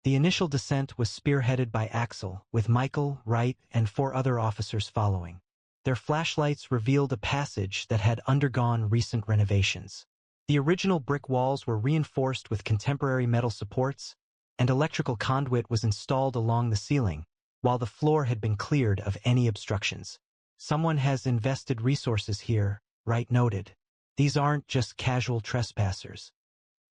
The initial descent was spearheaded by Axel, with Michael, Wright, and 4 other officers following. Their flashlights revealed a passage that had undergone recent renovations. The original brick walls were reinforced with contemporary metal supports, and electrical conduit was installed along the ceiling, while the floor had been cleared of any obstructions. "Someone has invested resources here," Wright noted. "These aren't just casual trespassers."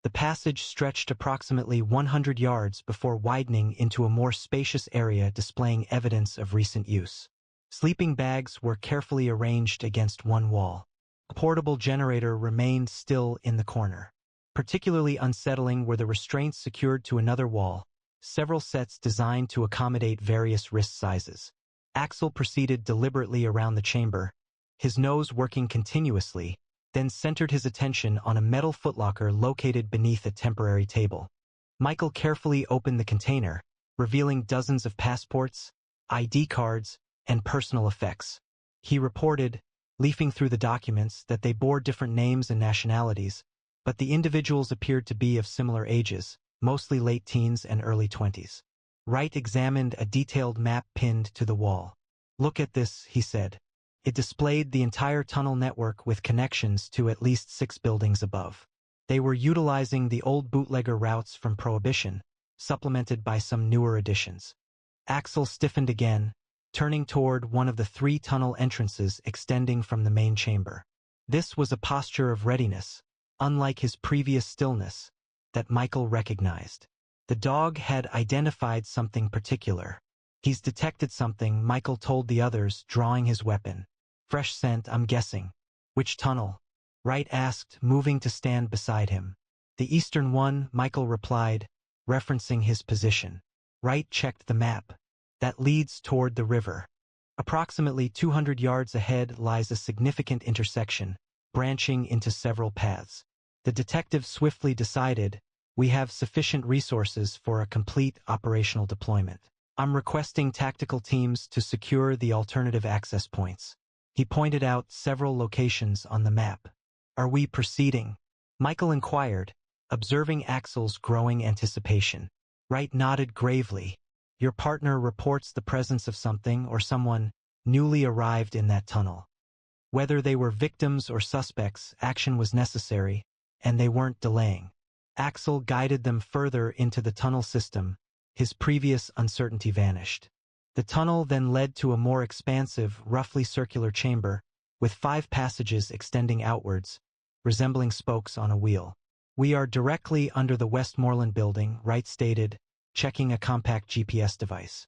The passage stretched approximately 100 yards before widening into a more spacious area displaying evidence of recent use. Sleeping bags were carefully arranged against one wall. A portable generator remained still in the corner. Particularly unsettling were the restraints secured to another wall, several sets designed to accommodate various wrist sizes. Axel proceeded deliberately around the chamber, his nose working continuously, then centered his attention on a metal footlocker located beneath a temporary table. Michael carefully opened the container, revealing dozens of passports, ID cards, and personal effects. He reported, leafing through the documents, that they bore different names and nationalities, but the individuals appeared to be of similar ages, mostly late teens and early 20s. Wright examined a detailed map pinned to the wall. "Look at this," he said. It displayed the entire tunnel network with connections to at least 6 buildings above. They were utilizing the old bootlegger routes from Prohibition, supplemented by some newer additions. Axel stiffened again, turning toward one of the 3 tunnel entrances extending from the main chamber. This was a posture of readiness, unlike his previous stillness, that Michael recognized. The dog had identified something particular. He's detected something, Michael told the others, drawing his weapon. Fresh scent, I'm guessing. Which tunnel? Wright asked, moving to stand beside him. The eastern one, Michael replied, referencing his position. Wright checked the map. That leads toward the river. Approximately 200 yards ahead lies a significant intersection, branching into several paths. The detective swiftly decided, we have sufficient resources for a complete operational deployment. I'm requesting tactical teams to secure the alternative access points. He pointed out several locations on the map. Are we proceeding? Michael inquired, observing Axel's growing anticipation. Wright nodded gravely. Your partner reports the presence of something or someone newly arrived in that tunnel. Whether they were victims or suspects, action was necessary, and they weren't delaying. Axel guided them further into the tunnel system. His previous uncertainty vanished. The tunnel then led to a more expansive, roughly circular chamber, with 5 passages extending outwards, resembling spokes on a wheel. We are directly under the Westmoreland building, Wright stated, checking a compact GPS device.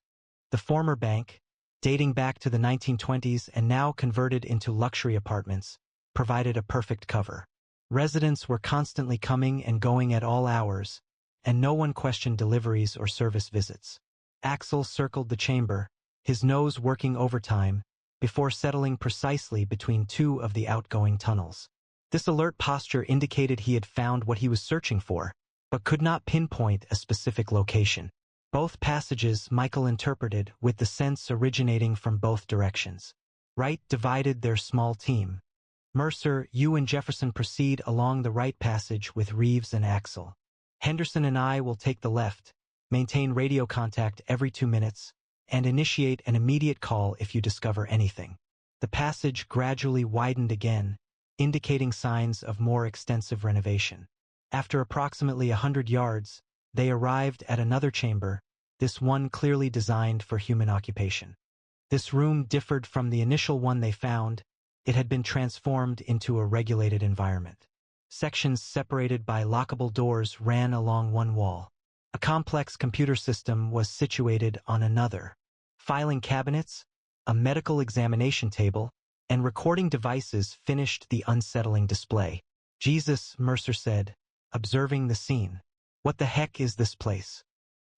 The former bank, dating back to the 1920s and now converted into luxury apartments, provided a perfect cover. Residents were constantly coming and going at all hours, and no one questioned deliveries or service visits. Axel circled the chamber, his nose working overtime, before settling precisely between 2 of the outgoing tunnels. This alert posture indicated he had found what he was searching for, but could not pinpoint a specific location. Both passages Michael interpreted with the sense originating from both directions. Wright divided their small team. Mercer, you and Jefferson proceed along the right passage with Reeves and Axel. Henderson and I will take the left, maintain radio contact every 2 minutes, and initiate an immediate call if you discover anything. The passage gradually widened again, indicating signs of more extensive renovation. After approximately 100 yards, they arrived at another chamber, this one clearly designed for human occupation. This room differed from the initial one they found. It had been transformed into a regulated environment. Sections separated by lockable doors ran along one wall. A complex computer system was situated on another. Filing cabinets, a medical examination table, and recording devices finished the unsettling display. Jesus, Mercer said, observing the scene. What the heck is this place?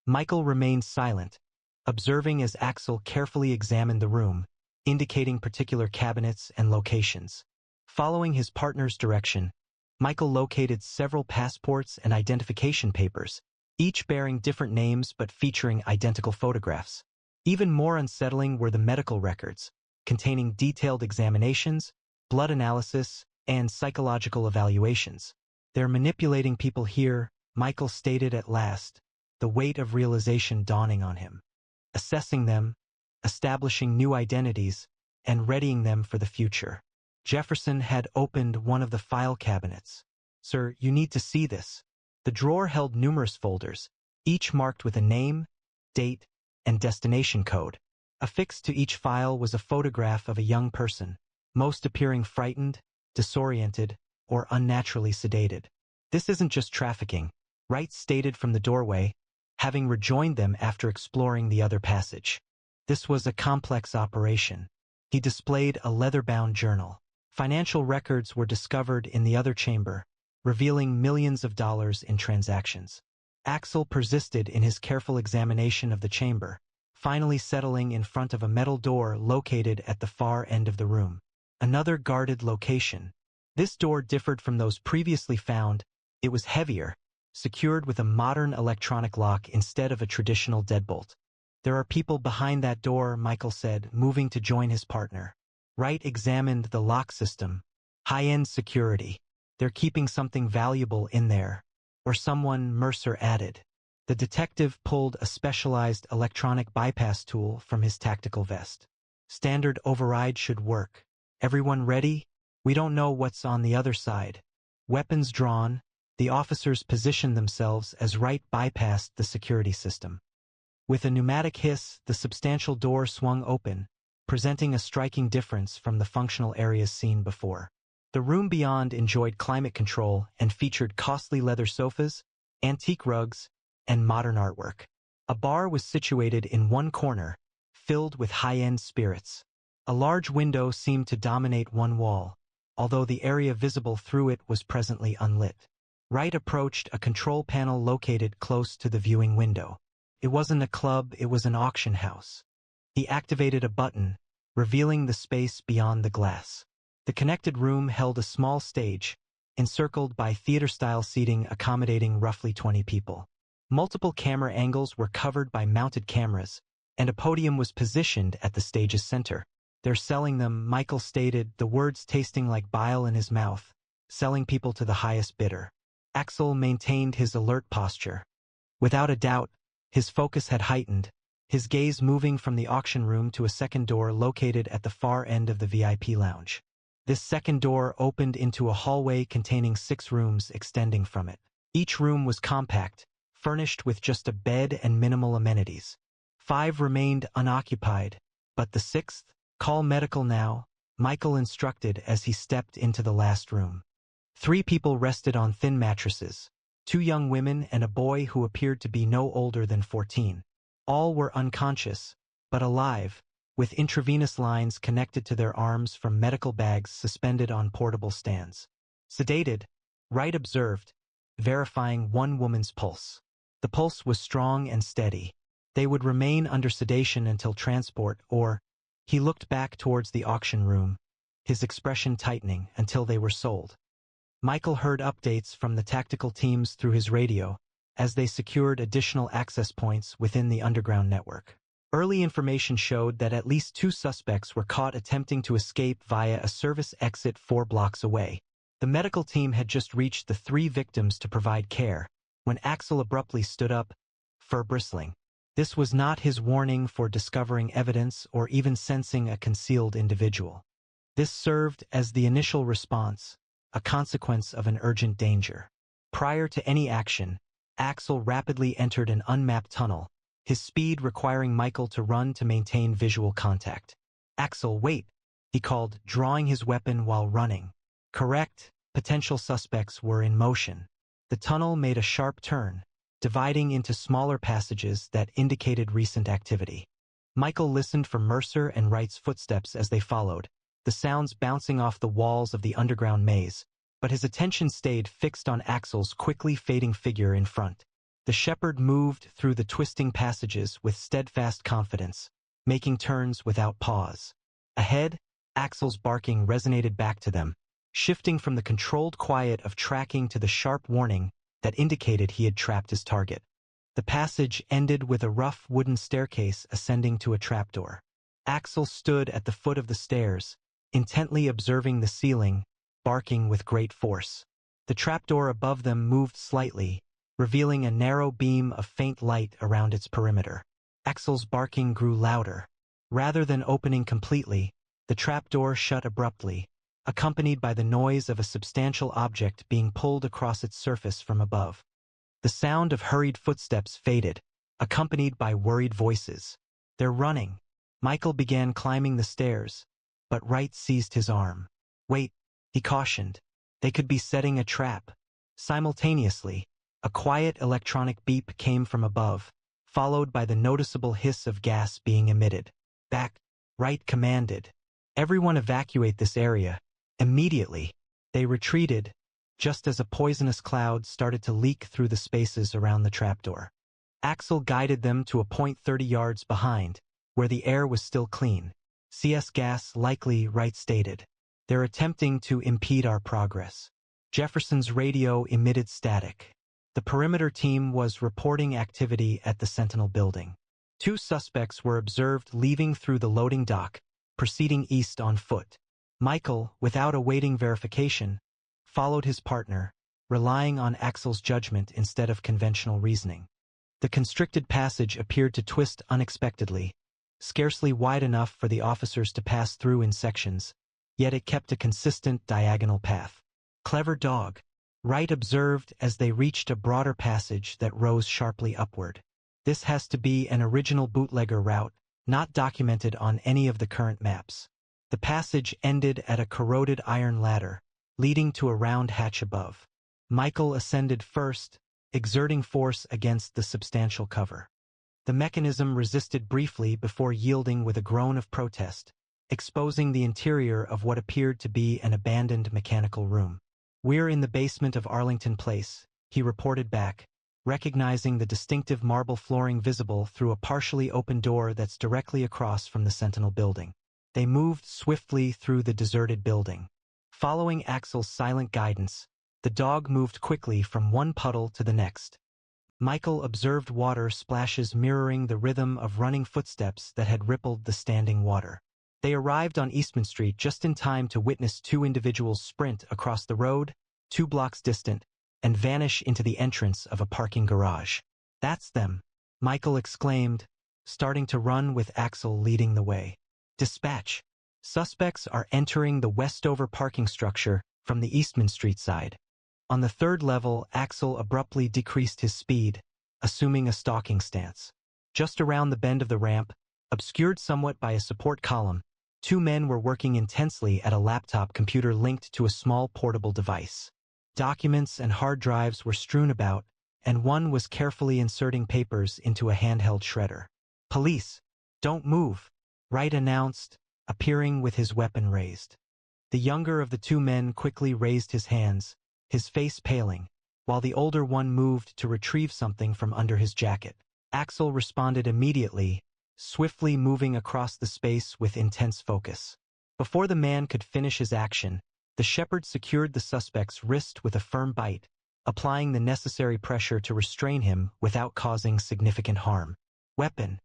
Michael remained silent, observing as Axel carefully examined the room, indicating particular cabinets and locations. Following his partner's direction, Michael located several passports and identification papers, each bearing different names but featuring identical photographs. Even more unsettling were the medical records, containing detailed examinations, blood analysis, and psychological evaluations. They're manipulating people here, Michael stated at last, the weight of realization dawning on him. Assessing them, establishing new identities, and readying them for the future. Jefferson had opened one of the file cabinets. Sir, you need to see this. The drawer held numerous folders, each marked with a name, date, and destination code. Affixed to each file was a photograph of a young person, most appearing frightened, disoriented, or unnaturally sedated. This isn't just trafficking, Wright stated from the doorway, having rejoined them after exploring the other passage. This was a complex operation. He displayed a leather-bound journal. Financial records were discovered in the other chamber, revealing millions of dollars in transactions. Axel persisted in his careful examination of the chamber, finally settling in front of a metal door located at the far end of the room. Another guarded location. This door differed from those previously found. It was heavier, secured with a modern electronic lock instead of a traditional deadbolt. There are people behind that door, Michael said, moving to join his partner. Wright examined the lock system. High-end security. They're keeping something valuable in there. Or someone, Mercer added. The detective pulled a specialized electronic bypass tool from his tactical vest. Standard override should work. Everyone ready? We don't know what's on the other side. Weapons drawn, the officers positioned themselves as Wright bypassed the security system. With a pneumatic hiss, the substantial door swung open, presenting a striking difference from the functional areas seen before. The room beyond enjoyed climate control and featured costly leather sofas, antique rugs, and modern artwork. A bar was situated in one corner, filled with high-end spirits. A large window seemed to dominate one wall, although the area visible through it was presently unlit. Wright approached a control panel located close to the viewing window. It wasn't a club, it was an auction house. He activated a button, revealing the space beyond the glass. The connected room held a small stage, encircled by theater-style seating accommodating roughly 20 people. Multiple camera angles were covered by mounted cameras, and a podium was positioned at the stage's center. "They're selling them," Michael stated, the words tasting like bile in his mouth, "selling people to the highest bidder." Axel maintained his alert posture. Without a doubt, his focus had heightened, his gaze moving from the auction room to a second door located at the far end of the VIP lounge. This second door opened into a hallway containing 6 rooms extending from it. Each room was compact, furnished with just a bed and minimal amenities. 5 remained unoccupied, but the 6th, "Call medical now," Michael instructed as he stepped into the last room. 3 people rested on thin mattresses, 2 young women and a boy who appeared to be no older than 14. All were unconscious, but alive, with intravenous lines connected to their arms from medical bags suspended on portable stands. "Sedated," Wright observed, verifying one woman's pulse. The pulse was strong and steady. They would remain under sedation until transport or, he looked back towards the auction room, his expression tightening, until they were sold. Michael heard updates from the tactical teams through his radio as they secured additional access points within the underground network. Early information showed that at least 2 suspects were caught attempting to escape via a service exit 4 blocks away. The medical team had just reached the 3 victims to provide care, when Axel abruptly stood up, fur bristling. This was not his warning for discovering evidence or even sensing a concealed individual. This served as the initial response, a consequence of an urgent danger. Prior to any action, Axel rapidly entered an unmapped tunnel, his speed requiring Michael to run to maintain visual contact. "Axel, wait," he called, drawing his weapon while running. Correct, potential suspects were in motion. The tunnel made a sharp turn, dividing into smaller passages that indicated recent activity. Michael listened for Mercer and Wright's footsteps as they followed, the sounds bouncing off the walls of the underground maze, but his attention stayed fixed on Axel's quickly fading figure in front. The shepherd moved through the twisting passages with steadfast confidence, making turns without pause. Ahead, Axel's barking resonated back to them, shifting from the controlled quiet of tracking to the sharp warning that indicated he had trapped his target. The passage ended with a rough wooden staircase ascending to a trapdoor. Axel stood at the foot of the stairs, intently observing the ceiling, barking with great force. The trapdoor above them moved slightly, revealing a narrow beam of faint light around its perimeter. Axel's barking grew louder. Rather than opening completely, the trapdoor shut abruptly, accompanied by the noise of a substantial object being pulled across its surface from above. The sound of hurried footsteps faded, accompanied by worried voices. "They're running." Michael began climbing the stairs, but Wright seized his arm. "Wait," he cautioned. "They could be setting a trap." Simultaneously, a quiet electronic beep came from above, followed by the noticeable hiss of gas being emitted. "Back," Wright commanded. "Everyone evacuate this area. Immediately." They retreated, just as a poisonous cloud started to leak through the spaces around the trapdoor. Axel guided them to a point 30 yards behind, where the air was still clean. "CS gas likely," Wright stated. "They're attempting to impede our progress." Jefferson's radio emitted static. The perimeter team was reporting activity at the Sentinel building. 2 suspects were observed leaving through the loading dock, proceeding east on foot. Michael, without awaiting verification, followed his partner, relying on Axel's judgment instead of conventional reasoning. The constricted passage appeared to twist unexpectedly, scarcely wide enough for the officers to pass through in sections, yet it kept a consistent diagonal path. "Clever dog," Wright observed as they reached a broader passage that rose sharply upward. "This has to be an original bootlegger route, not documented on any of the current maps." The passage ended at a corroded iron ladder, leading to a round hatch above. Michael ascended first, exerting force against the substantial cover. The mechanism resisted briefly before yielding with a groan of protest, exposing the interior of what appeared to be an abandoned mechanical room. "We're in the basement of Arlington Place," he reported back, recognizing the distinctive marble flooring visible through a partially open door that's directly across from the Sentinel building. They moved swiftly through the deserted building. Following Axel's silent guidance, the dog moved quickly from one puddle to the next. Michael observed water splashes mirroring the rhythm of running footsteps that had rippled the standing water. They arrived on Eastman Street just in time to witness two individuals sprint across the road, 2 blocks distant, and vanish into the entrance of a parking garage. "That's them," Michael exclaimed, starting to run with Axel leading the way. "Dispatch. Suspects are entering the Westover parking structure from the Eastman Street side." On the 3rd level, Axel abruptly decreased his speed, assuming a stalking stance. Just around the bend of the ramp, obscured somewhat by a support column, 2 men were working intensely at a laptop computer linked to a small portable device. Documents and hard drives were strewn about, and one was carefully inserting papers into a handheld shredder. "Police, don't move," Wright announced, appearing with his weapon raised. The younger of the 2 men quickly raised his hands, his face paling, while the older one moved to retrieve something from under his jacket. Axel responded immediately, swiftly moving across the space with intense focus. Before the man could finish his action, the shepherd secured the suspect's wrist with a firm bite, applying the necessary pressure to restrain him without causing significant harm. "Weapon,"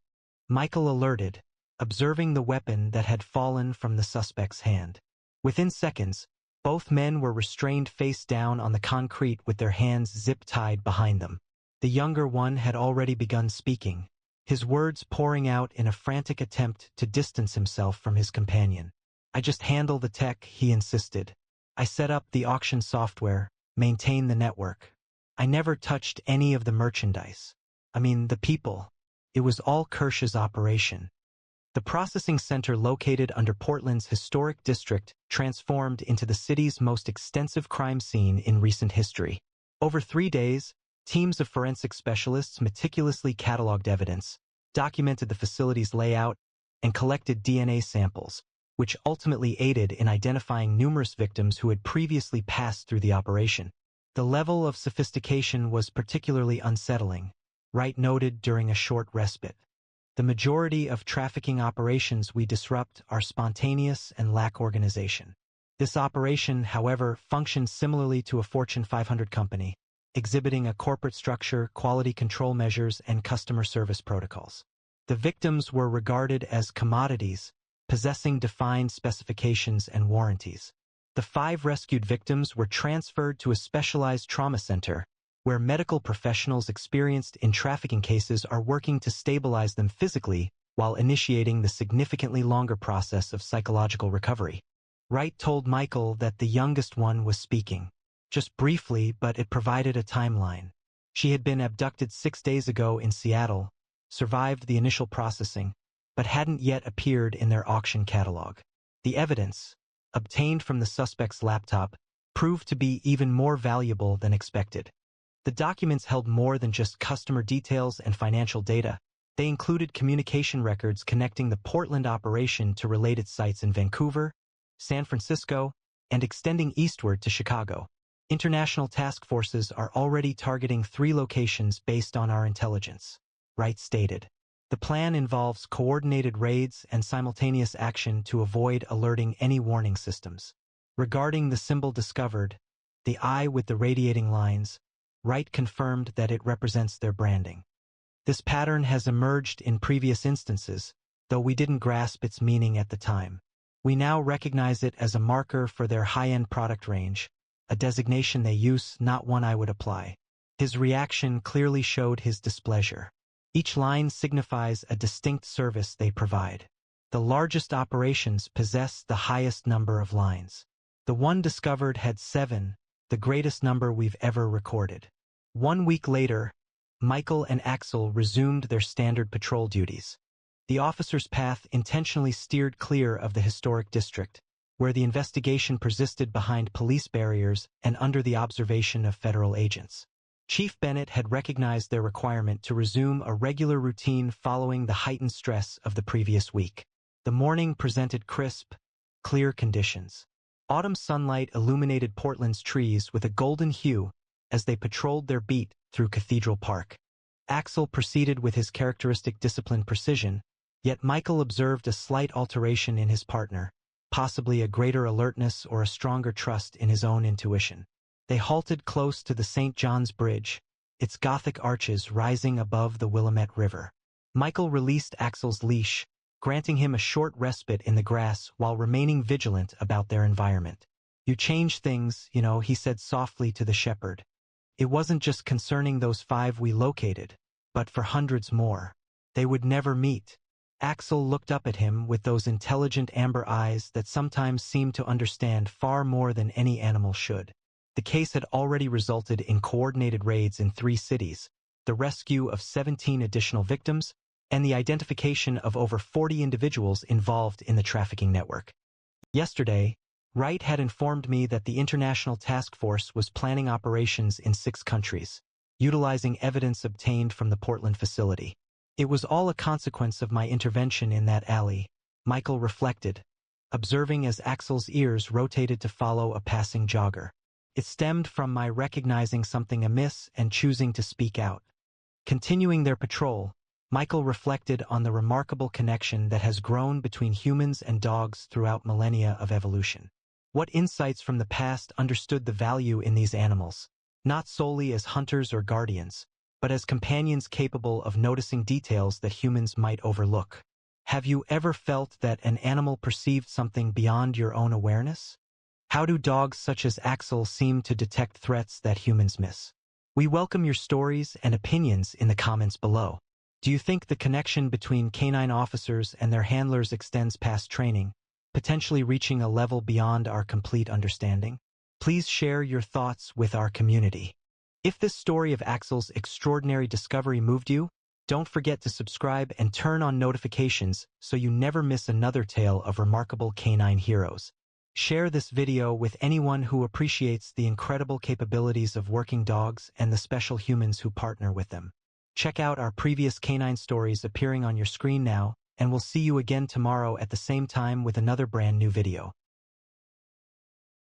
Michael alerted, observing the weapon that had fallen from the suspect's hand. Within seconds, both men were restrained face down on the concrete with their hands zip-tied behind them. The younger one had already begun speaking, his words pouring out in a frantic attempt to distance himself from his companion. "I just handle the tech," he insisted. "I set up the auction software, maintain the network. I never touched any of the merchandise. The people. It was all Kirsch's operation." The processing center located under Portland's historic district transformed into the city's most extensive crime scene in recent history. Over 3 days, teams of forensic specialists meticulously cataloged evidence, documented the facility's layout, and collected DNA samples, which ultimately aided in identifying numerous victims who had previously passed through the operation. "The level of sophistication was particularly unsettling," Wright noted during a short respite. "The majority of trafficking operations we disrupt are spontaneous and lack organization. This operation, however, functions similarly to a Fortune 500 company, exhibiting a corporate structure, quality control measures, and customer service protocols. The victims were regarded as commodities, possessing defined specifications and warranties. The 5 rescued victims were transferred to a specialized trauma center, where medical professionals experienced in trafficking cases are working to stabilize them physically while initiating the significantly longer process of psychological recovery." Wright told Michael that the youngest one was speaking. Just briefly, but it provided a timeline. She had been abducted 6 days ago in Seattle, survived the initial processing, but hadn't yet appeared in their auction catalog. The evidence, obtained from the suspect's laptop, proved to be even more valuable than expected. The documents held more than just customer details and financial data. They included communication records connecting the Portland operation to related sites in Vancouver, San Francisco, and extending eastward to Chicago. "International task forces are already targeting 3 locations based on our intelligence," Wright stated. "The plan involves coordinated raids and simultaneous action to avoid alerting any warning systems." Regarding the symbol discovered, the eye with the radiating lines, Wright confirmed that it represents their branding. "This pattern has emerged in previous instances, though we didn't grasp its meaning at the time. We now recognize it as a marker for their high-end product range, a designation they use, not one I would apply." His reaction clearly showed his displeasure. Each line signifies a distinct service they provide. The largest operations possess the highest number of lines. The one discovered had 7, the greatest number we've ever recorded. 1 week later, Michael and Axel resumed their standard patrol duties. The officer's path intentionally steered clear of the historic district, where the investigation persisted behind police barriers and under the observation of federal agents. Chief Bennett had recognized their requirement to resume a regular routine following the heightened stress of the previous week. The morning presented crisp, clear conditions. Autumn sunlight illuminated Portland's trees with a golden hue as they patrolled their beat through Cathedral Park. Axel proceeded with his characteristic disciplined precision, yet Michael observed a slight alteration in his partner, possibly a greater alertness or a stronger trust in his own intuition. They halted close to the St. John's Bridge, its Gothic arches rising above the Willamette River. Michael released Axel's leash, granting him a short respite in the grass while remaining vigilant about their environment. "You change things, he said softly to the shepherd. "It wasn't just concerning those 5 we located, but for hundreds more. They would never meet." Axel looked up at him with those intelligent amber eyes that sometimes seem to understand far more than any animal should. The case had already resulted in coordinated raids in 3 cities, the rescue of 17 additional victims, and the identification of over 40 individuals involved in the trafficking network. Yesterday, Wright had informed me that the International Task Force was planning operations in 6 countries, utilizing evidence obtained from the Portland facility. It was all a consequence of my intervention in that alley, Michael reflected, observing as Axel's ears rotated to follow a passing jogger. It stemmed from my recognizing something amiss and choosing to speak out. Continuing their patrol, Michael reflected on the remarkable connection that has grown between humans and dogs throughout millennia of evolution. What insights from the past understood the value in these animals, not solely as hunters or guardians, but as companions capable of noticing details that humans might overlook. Have you ever felt that an animal perceived something beyond your own awareness? How do dogs such as Axel seem to detect threats that humans miss? We welcome your stories and opinions in the comments below. Do you think the connection between canine officers and their handlers extends past training, potentially reaching a level beyond our complete understanding? Please share your thoughts with our community. If this story of Axel's extraordinary discovery moved you, don't forget to subscribe and turn on notifications so you never miss another tale of remarkable canine heroes. Share this video with anyone who appreciates the incredible capabilities of working dogs and the special humans who partner with them. Check out our previous canine stories appearing on your screen now, and we'll see you again tomorrow at the same time with another brand new video.